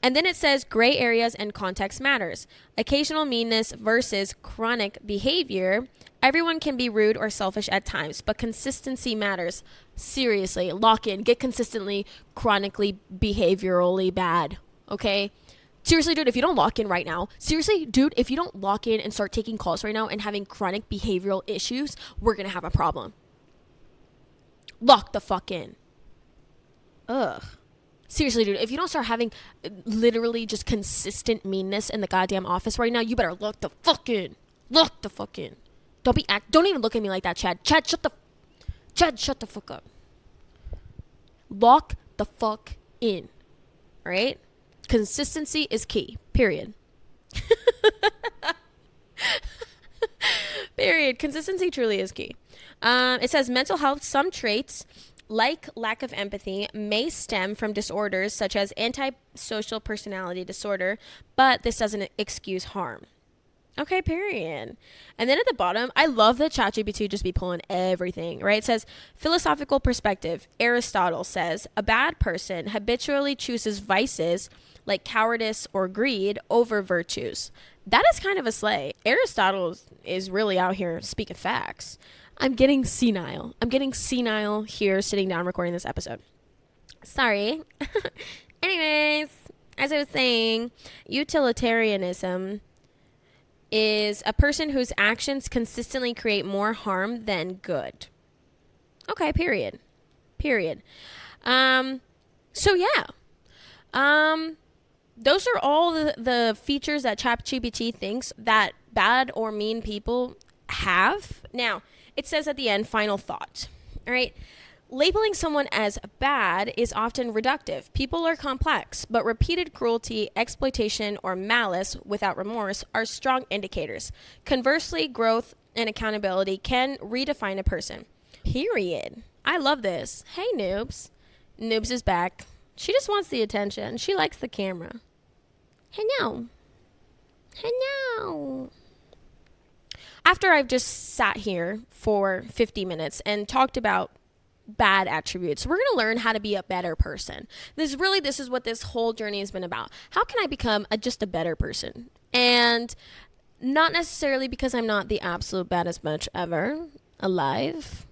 And then it says gray areas and context matters. Occasional meanness versus chronic behavior. Everyone can be rude or selfish at times, but consistency matters. Seriously, lock in. Get consistently, chronically, behaviorally bad. Okay? Seriously, dude, if you don't lock in right now, if you don't lock in and start taking calls right now and having chronic behavioral issues, we're going to have a problem. Lock the fuck in. Ugh. Seriously, dude, if you don't start having literally just consistent meanness in the goddamn office right now, you better lock the fuck in. Lock the fuck in. Don't even look at me like that, Chad. Chad, shut the fuck up. Lock the fuck in. All right? Consistency is key. Period. Period. Consistency truly is key. It says mental health, some traits like lack of empathy may stem from disorders such as antisocial personality disorder, but this doesn't excuse harm. Okay, period. And then at the bottom, I love that ChatGPT just be pulling everything, right? It says, philosophical perspective. Aristotle says, a bad person habitually chooses vices like cowardice or greed over virtues. That is kind of a slay. Aristotle is really out here speaking facts. I'm getting senile. Here sitting down recording this episode. Sorry. Anyways, as I was saying, utilitarianism is a person whose actions consistently create more harm than good. Okay, period. So yeah. Those are all the features that ChatGPT thinks that bad or mean people have. Now, it says at the end, final thought. All right. Labeling someone as bad is often reductive. People are complex, but repeated cruelty, exploitation, or malice without remorse are strong indicators. Conversely, growth and accountability can redefine a person. Period. I love this. Hey, Noobs. Noobs is back. She just wants the attention. She likes the camera. Hello. After I've just sat here for 50 minutes and talked about bad attributes, we're going to learn how to be a better person. This is what this whole journey has been about. How can I become just a better person? And not necessarily because I'm not the absolute baddest bitch ever alive.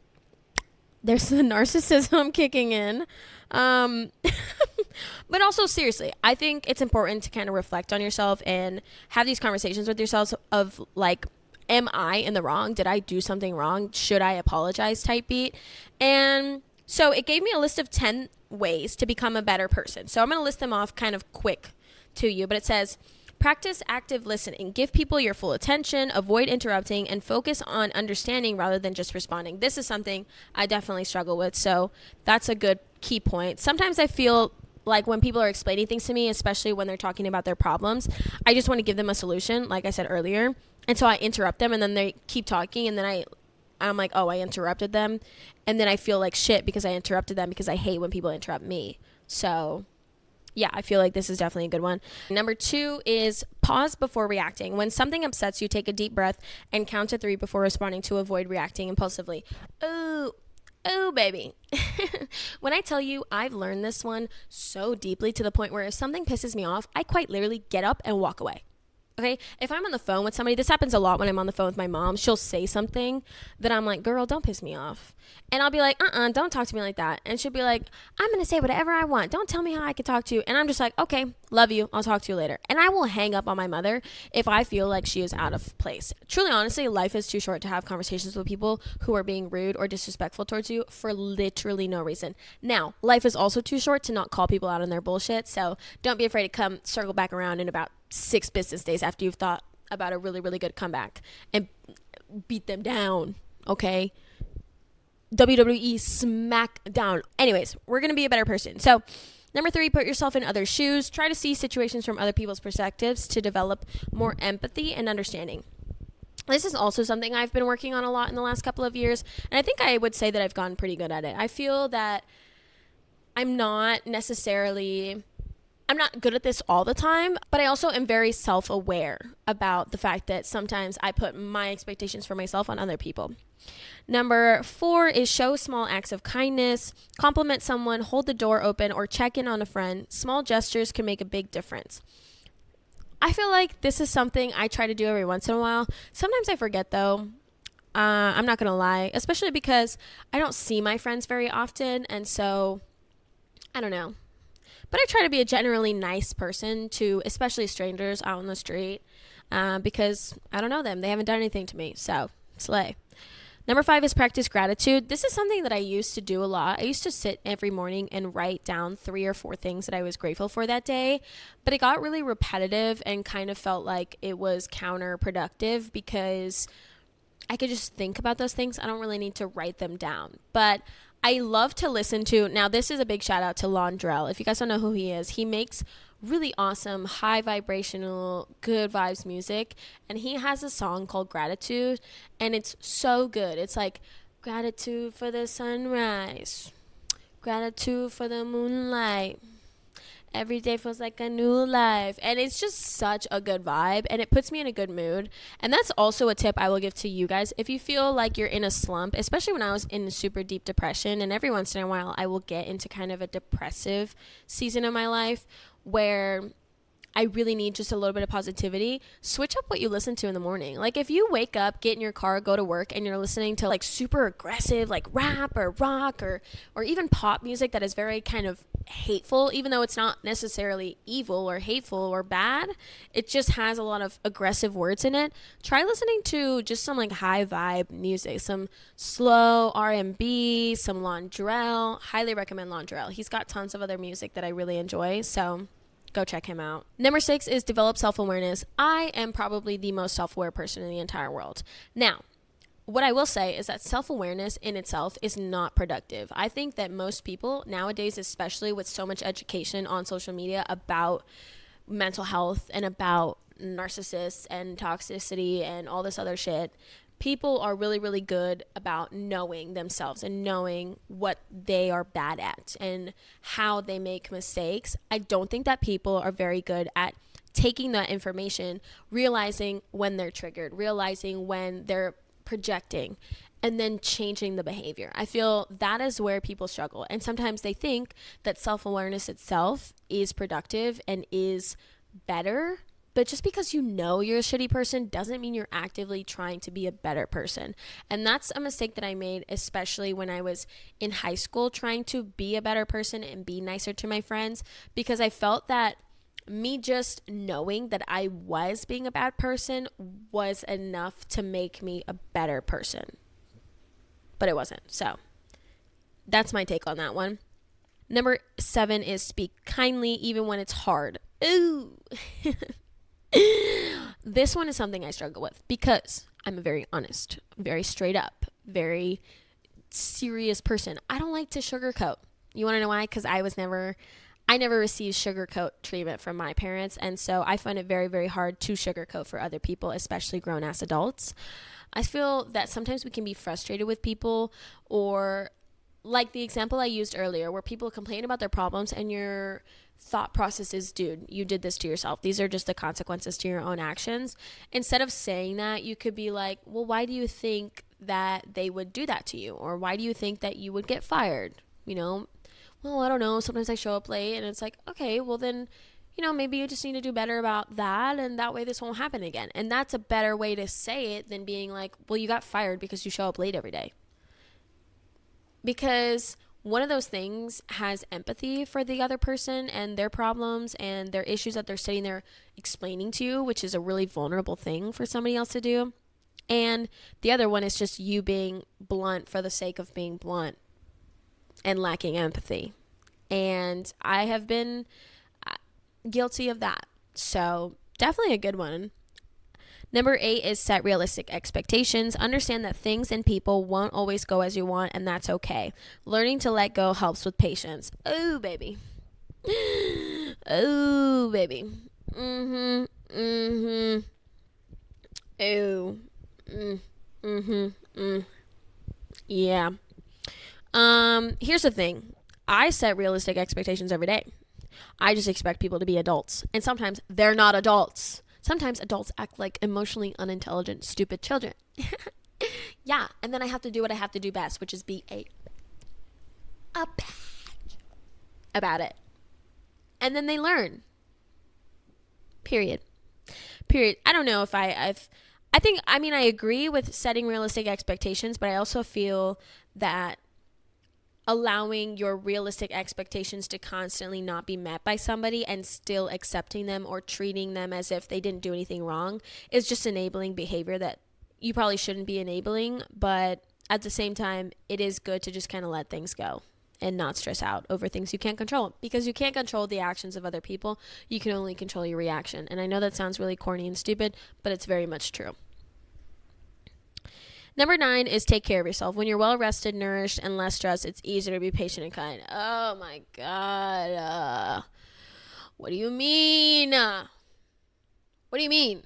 There's the narcissism kicking in. But also, seriously, I think it's important to kind of reflect on yourself and have these conversations with yourselves of like, am I in the wrong? Did I do something wrong? Should I apologize type beat? And so it gave me a list of 10 ways to become a better person. So I'm going to list them off kind of quick to you, but it says Practice active listening. Give people your full attention, avoid interrupting, and focus on understanding rather than just responding. This is something I definitely struggle with, so that's a good key point. Sometimes I feel like when people are explaining things to me, especially when they're talking about their problems, I just want to give them a solution, like I said earlier. And so I interrupt them, and then they keep talking, and then I'm like, oh, I interrupted them. And then I feel like shit because I interrupted them, because I hate when people interrupt me. So yeah, I feel like this is definitely a good one. Number 2 is pause before reacting. When something upsets you, take a deep breath and count to 3 before responding to avoid reacting impulsively. Oh, baby. When I tell you, I've learned this one so deeply to the point where if something pisses me off, I quite literally get up and walk away. Okay, if I'm on the phone with somebody, this happens a lot when I'm on the phone with my mom. She'll say something that I'm like, girl, don't piss me off. And I'll be like, don't talk to me like that. And she'll be like, I'm going to say whatever I want. Don't tell me how I can talk to you. And I'm just like, okay, love you. I'll talk to you later. And I will hang up on my mother if I feel like she is out of place. Truly, honestly, life is too short to have conversations with people who are being rude or disrespectful towards you for literally no reason. Now, life is also too short to not call people out on their bullshit. So don't be afraid to come circle back around in about 6 business days after you've thought about a really, really good comeback and beat them down. Okay. WWE SmackDown. Anyways, we're going to be a better person. So number 3, put yourself in others' shoes. Try to see situations from other people's perspectives to develop more empathy and understanding. This is also something I've been working on a lot in the last couple of years. And I think I would say that I've gotten pretty good at it. I feel that I'm not good at this all the time, but I also am very self-aware about the fact that sometimes I put my expectations for myself on other people. Number 4 is show small acts of kindness, compliment someone, hold the door open, or check in on a friend. Small gestures can make a big difference. I feel like this is something I try to do every once in a while. Sometimes I forget though. I'm not going to lie, especially because I don't see my friends very often. And so I don't know. But I try to be a generally nice person to especially strangers out on the street because I don't know them. They haven't done anything to me. So, slay. Number 5 is practice gratitude. This is something that I used to do a lot. I used to sit every morning and write down 3 or 4 things that I was grateful for that day. But it got really repetitive and kind of felt like it was counterproductive because I could just think about those things. I don't really need to write them down. But I love to listen to, now this is a big shout out to Londrell. If you guys don't know who he is, he makes really awesome, high vibrational, good vibes music. And he has a song called Gratitude, and it's so good. It's like, gratitude for the sunrise, gratitude for the moonlight. Every day feels like a new life. And it's just such a good vibe, and it puts me in a good mood. And that's also a tip I will give to you guys. If you feel like you're in a slump, especially when I was in a super deep depression, and every once in a while I will get into kind of a depressive season of my life where I really need just a little bit of positivity, switch up what you listen to in the morning. Like if you wake up, get in your car, go to work, and you're listening to like super aggressive, like rap or rock or even pop music that is very kind of hateful, even though it's not necessarily evil or hateful or bad, it just has a lot of aggressive words in it. Try listening to just some like high vibe music, some slow R&B, some Londrell. Highly recommend Londrell. He's got tons of other music that I really enjoy, so go check him out. Number 6 is develop self-awareness. I am probably the most self-aware person in the entire world. Now, what I will say is that self-awareness in itself is not productive. I think that most people nowadays, especially with so much education on social media about mental health and about narcissists and toxicity and all this other shit, people are really, really good about knowing themselves and knowing what they are bad at and how they make mistakes. I don't think that people are very good at taking that information, realizing when they're triggered, realizing when they're projecting, and then changing the behavior. I feel that is where people struggle. And sometimes they think that self-awareness itself is productive and is better. But just because you know you're a shitty person doesn't mean you're actively trying to be a better person. And that's a mistake that I made, especially when I was in high school trying to be a better person and be nicer to my friends, because I felt that me just knowing that I was being a bad person was enough to make me a better person. But it wasn't. So that's my take on that one. Number 7 is speak kindly even when it's hard. Ooh. This one is something I struggle with because I'm a very honest, very straight up, very serious person. I don't like to sugarcoat. You want to know why? Because I never received sugarcoat treatment from my parents. And so I find it very, very hard to sugarcoat for other people, especially grown ass adults. I feel that sometimes we can be frustrated with people, or like the example I used earlier, where people complain about their problems and your thought process is, dude, you did this to yourself. These are just the consequences to your own actions. Instead of saying that, you could be like, well, why do you think that they would do that to you? Or why do you think that you would get fired? Well, I don't know. Sometimes I show up late, and it's like, okay, well then, maybe you just need to do better about that, and that way this won't happen again. And that's a better way to say it than being like, well, you got fired because you show up late every day. Because one of those things has empathy for the other person and their problems and their issues that they're sitting there explaining to you, which is a really vulnerable thing for somebody else to do. And the other one is just you being blunt for the sake of being blunt and lacking empathy. And I have been guilty of that. So definitely a good one. Number 8 is set realistic expectations. Understand that things and people won't always go as you want, and that's okay. Learning to let go helps with patience. Oh, baby. Oh, baby. Oh. Yeah. Here's the thing. I set realistic expectations every day. I just expect people to be adults. And sometimes they're not adults. Sometimes adults act like emotionally unintelligent, stupid children. Yeah, and then I have to do what I have to do best, which is be a bitch about it. And then they learn. Period. I don't know if I agree with setting realistic expectations, but I also feel that allowing your realistic expectations to constantly not be met by somebody and still accepting them or treating them as if they didn't do anything wrong is just enabling behavior that you probably shouldn't be enabling. But at the same time, it is good to just kind of let things go and not stress out over things you can't control, because you can't control the actions of other people. You can only control your reaction. And I know that sounds really corny and stupid, but it's very much true. Number 9 is take care of yourself. When you're well rested, nourished, and less stressed, it's easier to be patient and kind. Oh my God. What do you mean? What do you mean?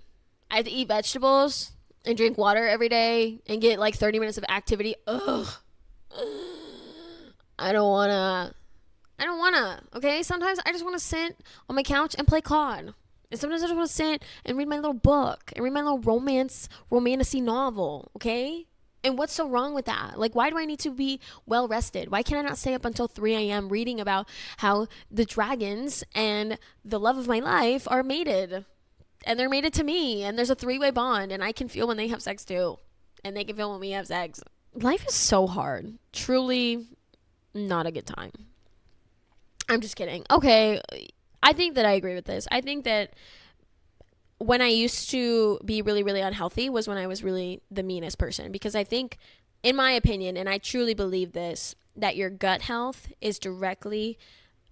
I have to eat vegetables and drink water every day and get like 30 minutes of activity? Ugh. I don't wanna. Okay? Sometimes I just want to sit on my couch and play COD. And sometimes I just want to sit and read my little book and read my little romantic novel, okay? And what's so wrong with that? Like, why do I need to be well rested? Why can't I not stay up until 3 a.m. reading about how the dragons and the love of my life are mated? And they're mated to me, and there's a 3-way bond, and I can feel when they have sex too. And they can feel when we have sex. Life is so hard. Truly not a good time. I'm just kidding. Okay, I think that I agree with this. I think that when I used to be really, really unhealthy was when I was really the meanest person. Because I think, in my opinion, and I truly believe this, that your gut health is directly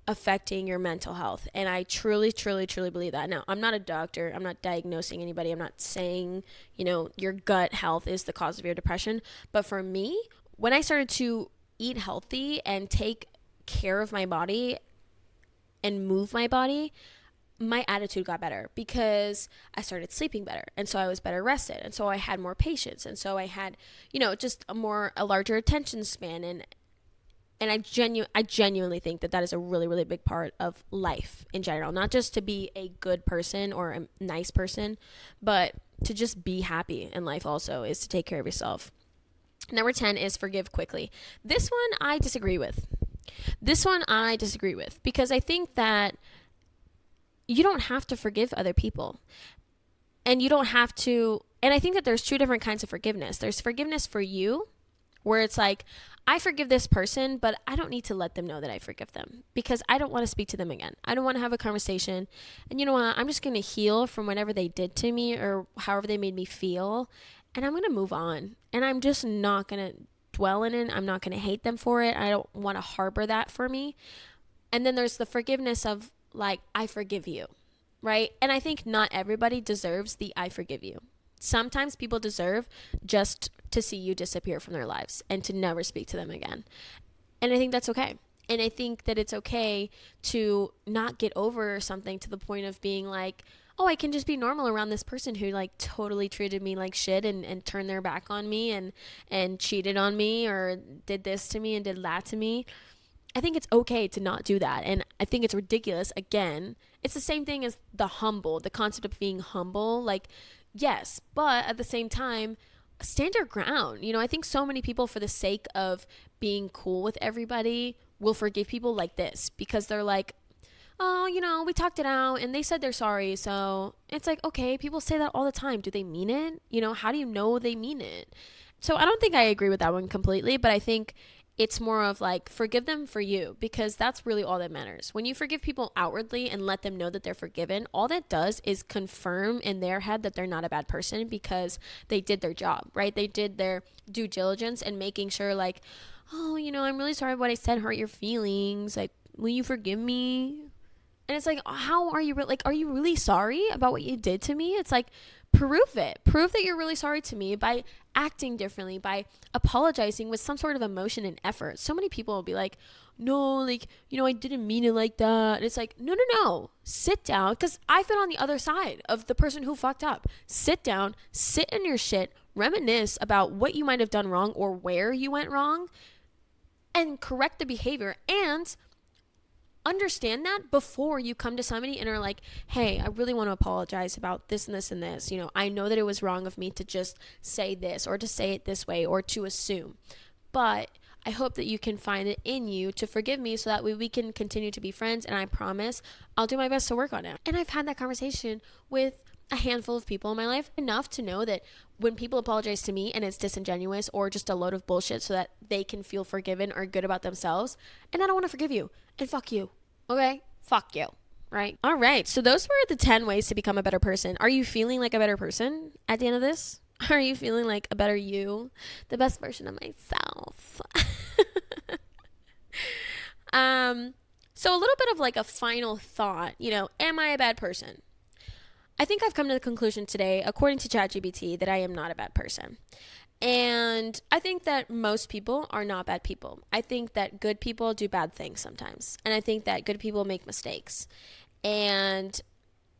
affecting your mental health. And I truly, truly, truly believe that. Now, I'm not a doctor. I'm not diagnosing anybody. I'm not saying, your gut health is the cause of your depression. But for me, when I started to eat healthy and take care of my body and move my body, my attitude got better because I started sleeping better. And so I was better rested. And so I had more patience. And so I had, just a larger attention span. And I genuinely think that is a really, really big part of life in general. Not just to be a good person or a nice person, but to just be happy in life also is to take care of yourself. Number 10 is forgive quickly. This one I disagree with. Because I think that you don't have to forgive other people. And you don't have to, and I think that there's 2 different kinds of forgiveness. There's forgiveness for you, where it's like, I forgive this person, but I don't need to let them know that I forgive them because I don't want to speak to them again. I don't want to have a conversation. And you know what? I'm just going to heal from whatever they did to me or however they made me feel. And I'm going to move on. And I'm just not going to dwell in it. I'm not going to hate them for it. I don't want to harbor that for me. And then there's the forgiveness of like, I forgive you. right? And I think not everybody deserves the I forgive you. Sometimes people deserve just to see you disappear from their lives and to never speak to them again. And I think that's okay. And I think that it's okay to not get over something to the point of being like, oh, I can just be normal around this person who like totally treated me like shit and turned their back on me and cheated on me or did this to me and did that to me. I think it's okay to not do that. And I think it's ridiculous. Again, it's the same thing as the concept of being humble. Like, yes, but at the same time, stand your ground. I think so many people, for the sake of being cool with everybody, will forgive people like this because they're like, oh, we talked it out and they said they're sorry. So it's like, okay, people say that all the time. Do they mean it? How do you know they mean it? So I don't think I agree with that one completely, but I think it's more of like, forgive them for you, because that's really all that matters. When you forgive people outwardly and let them know that they're forgiven, all that does is confirm in their head that they're not a bad person because they did their job, right? They did their due diligence and making sure like, oh, I'm really sorry what I said hurt your feelings. Like, will you forgive me? And it's like, how are you like, are you really sorry about what you did to me? It's like, prove it. Prove that you're really sorry to me by acting differently, by apologizing with some sort of emotion and effort. So many people will be like, no, like, I didn't mean it like that. And it's like, no. Sit down. Because I've been on the other side of the person who fucked up. Sit down, sit in your shit, reminisce about what you might have done wrong or where you went wrong, and correct the behavior. And understand that before you come to somebody and are like, hey, I really want to apologize about this and this and this. I know that it was wrong of me to just say this or to say it this way or to assume. But I hope that you can find it in you to forgive me so that we can continue to be friends. And I promise I'll do my best to work on it. And I've had that conversation with a handful of people in my life, enough to know that when people apologize to me and it's disingenuous or just a load of bullshit so that they can feel forgiven or good about themselves, and I don't want to forgive you, and fuck you. Okay? Fuck you. Right? All right. So those were the 10 ways to become a better person. Are you feeling like a better person at the end of this? Are you feeling like a better you? The best version of myself. So a little bit of like a final thought, am I a bad person? I think I've come to the conclusion today, according to ChatGPT, that I am not a bad person. And I think that most people are not bad people. I think that good people do bad things sometimes. And I think that good people make mistakes. And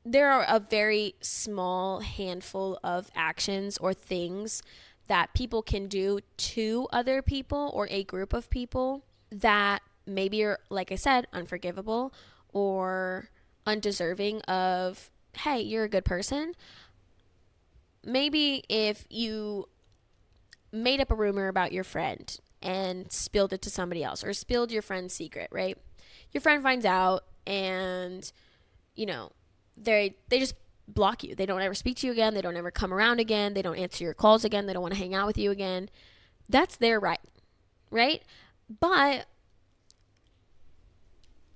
there are a very small handful of actions or things that people can do to other people or a group of people that maybe are, like I said, unforgivable or undeserving of, hey, you're a good person. Maybe if you made up a rumor about your friend and spilled it to somebody else, or spilled your friend's secret, right? Your friend finds out and, they just block you. They don't ever speak to you again. They don't ever come around again. They don't answer your calls again. They don't want to hang out with you again. That's their right? But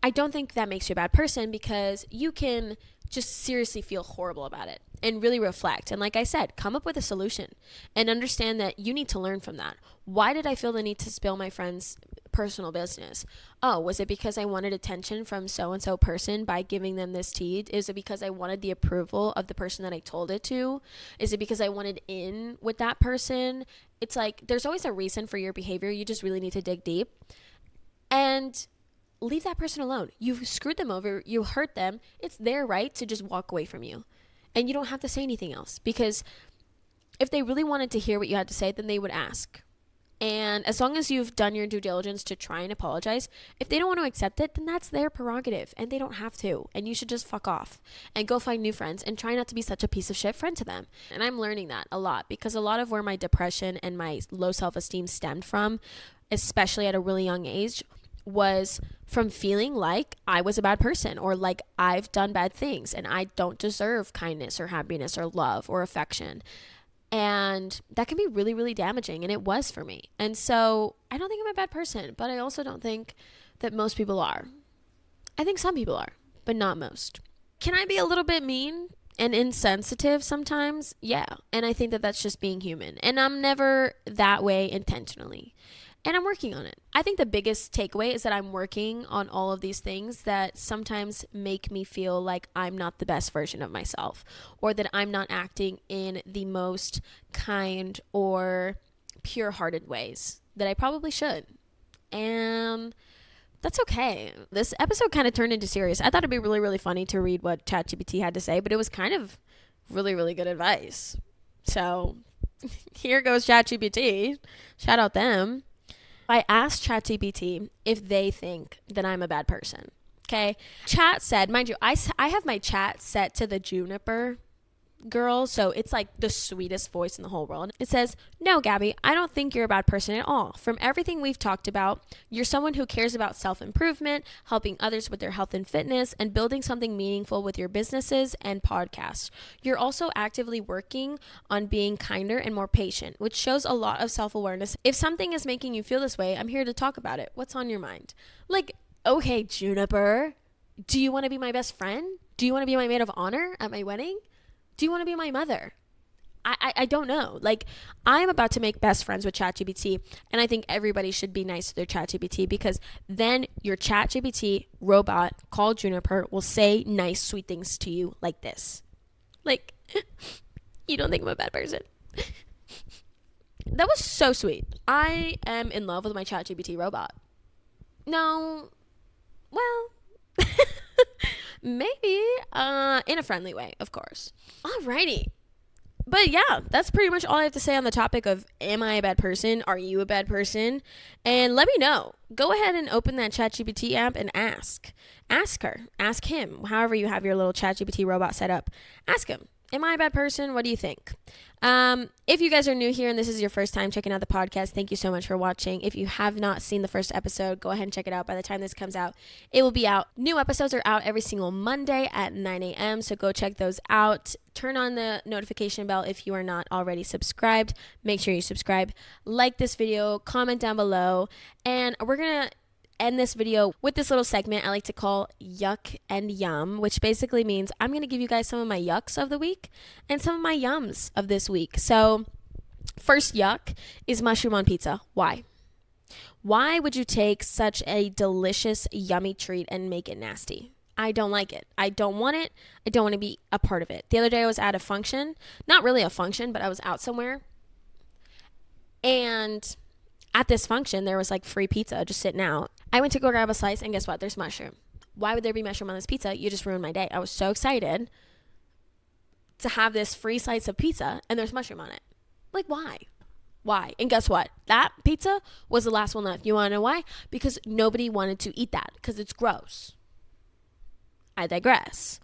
I don't think that makes you a bad person, because you can just seriously feel horrible about it and really reflect. And like I said, come up with a solution and understand that you need to learn from that. Why did I feel the need to spill my friend's personal business? Oh, was it because I wanted attention from so-and-so person by giving them this tea? Is it because I wanted the approval of the person that I told it to? Is it because I wanted in with that person? It's like, there's always a reason for your behavior. You just really need to dig deep and leave that person alone. You've screwed them over. You hurt them. It's their right to just walk away from you. And you don't have to say anything else, because if they really wanted to hear what you had to say, then they would ask. And as long as you've done your due diligence to try and apologize, if they don't want to accept it, then that's their prerogative and they don't have to. And you should just fuck off and go find new friends and try not to be such a piece of shit friend to them. And I'm learning that a lot, because a lot of where my depression and my low self-esteem stemmed from, especially at a really young age, was from feeling like I was a bad person, or like I've done bad things and I don't deserve kindness or happiness or love or affection. And that can be really, really damaging. And it was for me. And so I don't think I'm a bad person, but I also don't think that most people are. I think some people are, but not most. Can I be a little bit mean and insensitive sometimes? Yeah. And I think that that's just being human. And I'm never that way intentionally. And I'm working on it. I think the biggest takeaway is that I'm working on all of these things that sometimes make me feel like I'm not the best version of myself, or that I'm not acting in the most kind or pure-hearted ways that I probably should. And that's okay. This episode kind of turned into serious. I thought it'd be really, really funny to read what ChatGPT had to say, but it was kind of really, really good advice. So here goes ChatGPT. Shout out them. I asked ChatGPT if they think that I'm a bad person. Okay. Chat said, mind you, I have my chat set to the Juniper girl, so it's like the sweetest voice in the whole world. It says, "No, Gabby, I don't think you're a bad person at all. From everything we've talked about, you're someone who cares about self-improvement, helping others with their health and fitness, and building something meaningful with your businesses and podcasts. You're also actively working on being kinder and more patient, which shows a lot of self-awareness. If something is making you feel this way, I'm here to talk about it. What's on your mind?" Like, okay, Juniper, do you want to be my best friend? Do you want to be my maid of honor at my wedding? Do you want to be my mother? I don't know. Like, I'm about to make best friends with ChatGPT, and I think everybody should be nice to their ChatGPT, because then your ChatGPT robot called Juniper will say nice, sweet things to you like this. Like, you don't think I'm a bad person? That was so sweet. I am in love with my ChatGPT robot. No, well, maybe in a friendly way, of course. Alrighty. But yeah, that's pretty much all I have to say on the topic of, am I a bad person? Are you a bad person? And let me know. Go ahead and open that ChatGPT app and ask. Ask her. Ask him. However you have your little ChatGPT robot set up. Ask him. Am I a bad person? What do you think? If you guys are new here and this is your first time checking out the podcast, thank you so much for watching. If you have not seen the first episode, go ahead and check it out. By the time this comes out, it will be out. New episodes are out every single Monday at 9 a.m., so go check those out. Turn on the notification bell if you are not already subscribed. Make sure you subscribe. Like this video, comment down below, and we're going to end this video with this little segment I like to call Yuck and Yum, which basically means I'm going to give you guys some of my yucks of the week and some of my yums of this week. So first yuck is mushroom on pizza. Why? Why would you take such a delicious, yummy treat and make it nasty? I don't like it. I don't want it. I don't want to be a part of it. The other day I was at a function, not really a function, but I was out somewhere, and at this function, there was like free pizza just sitting out. I went to go grab a slice, and guess what? There's mushroom. Why would there be mushroom on this pizza? You just ruined my day. I was so excited to have this free slice of pizza, and there's mushroom on it. Like, why? Why? And guess what? That pizza was the last one left. You want to know why? Because nobody wanted to eat that, because it's gross. I digress.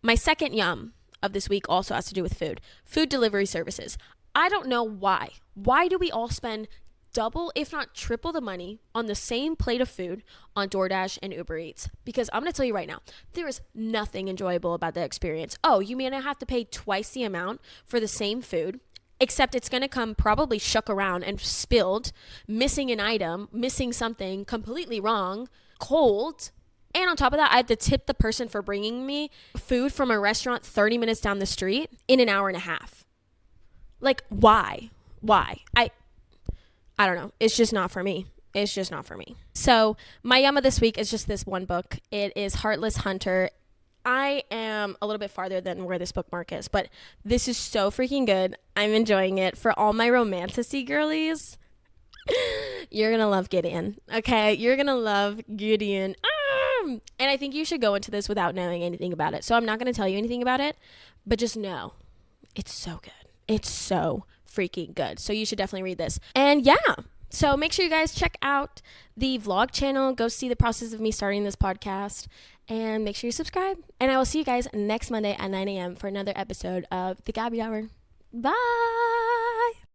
My second yum of this week also has to do with food. Food delivery services. I don't know why. Why do we all spend double, if not triple the money on the same plate of food on DoorDash and Uber Eats? Because I'm going to tell you right now, there is nothing enjoyable about the experience. Oh, you mean I have to pay twice the amount for the same food, except it's going to come probably shook around and spilled, missing an item, missing something completely wrong, cold. And on top of that, I had to tip the person for bringing me food from a restaurant 30 minutes down the street in an hour and a half. Like, why? Why? I don't know. It's just not for me. It's just not for me. So my yum of this week is just this one book. It is Heartless Hunter. I am a little bit farther than where this bookmark is, but this is so freaking good. I'm enjoying it. For all my romanticy girlies, you're going to love Gideon. Okay? You're going to love Gideon. And I think you should go into this without knowing anything about it. So I'm not going to tell you anything about it, but just know it's so good. It's so freaking good. So you should definitely read this. And yeah, so make sure you guys check out the vlog channel. Go see the process of me starting this podcast, and make sure you subscribe. And I will see you guys next Monday at 9 a.m. for another episode of The Gabby Hour. Bye.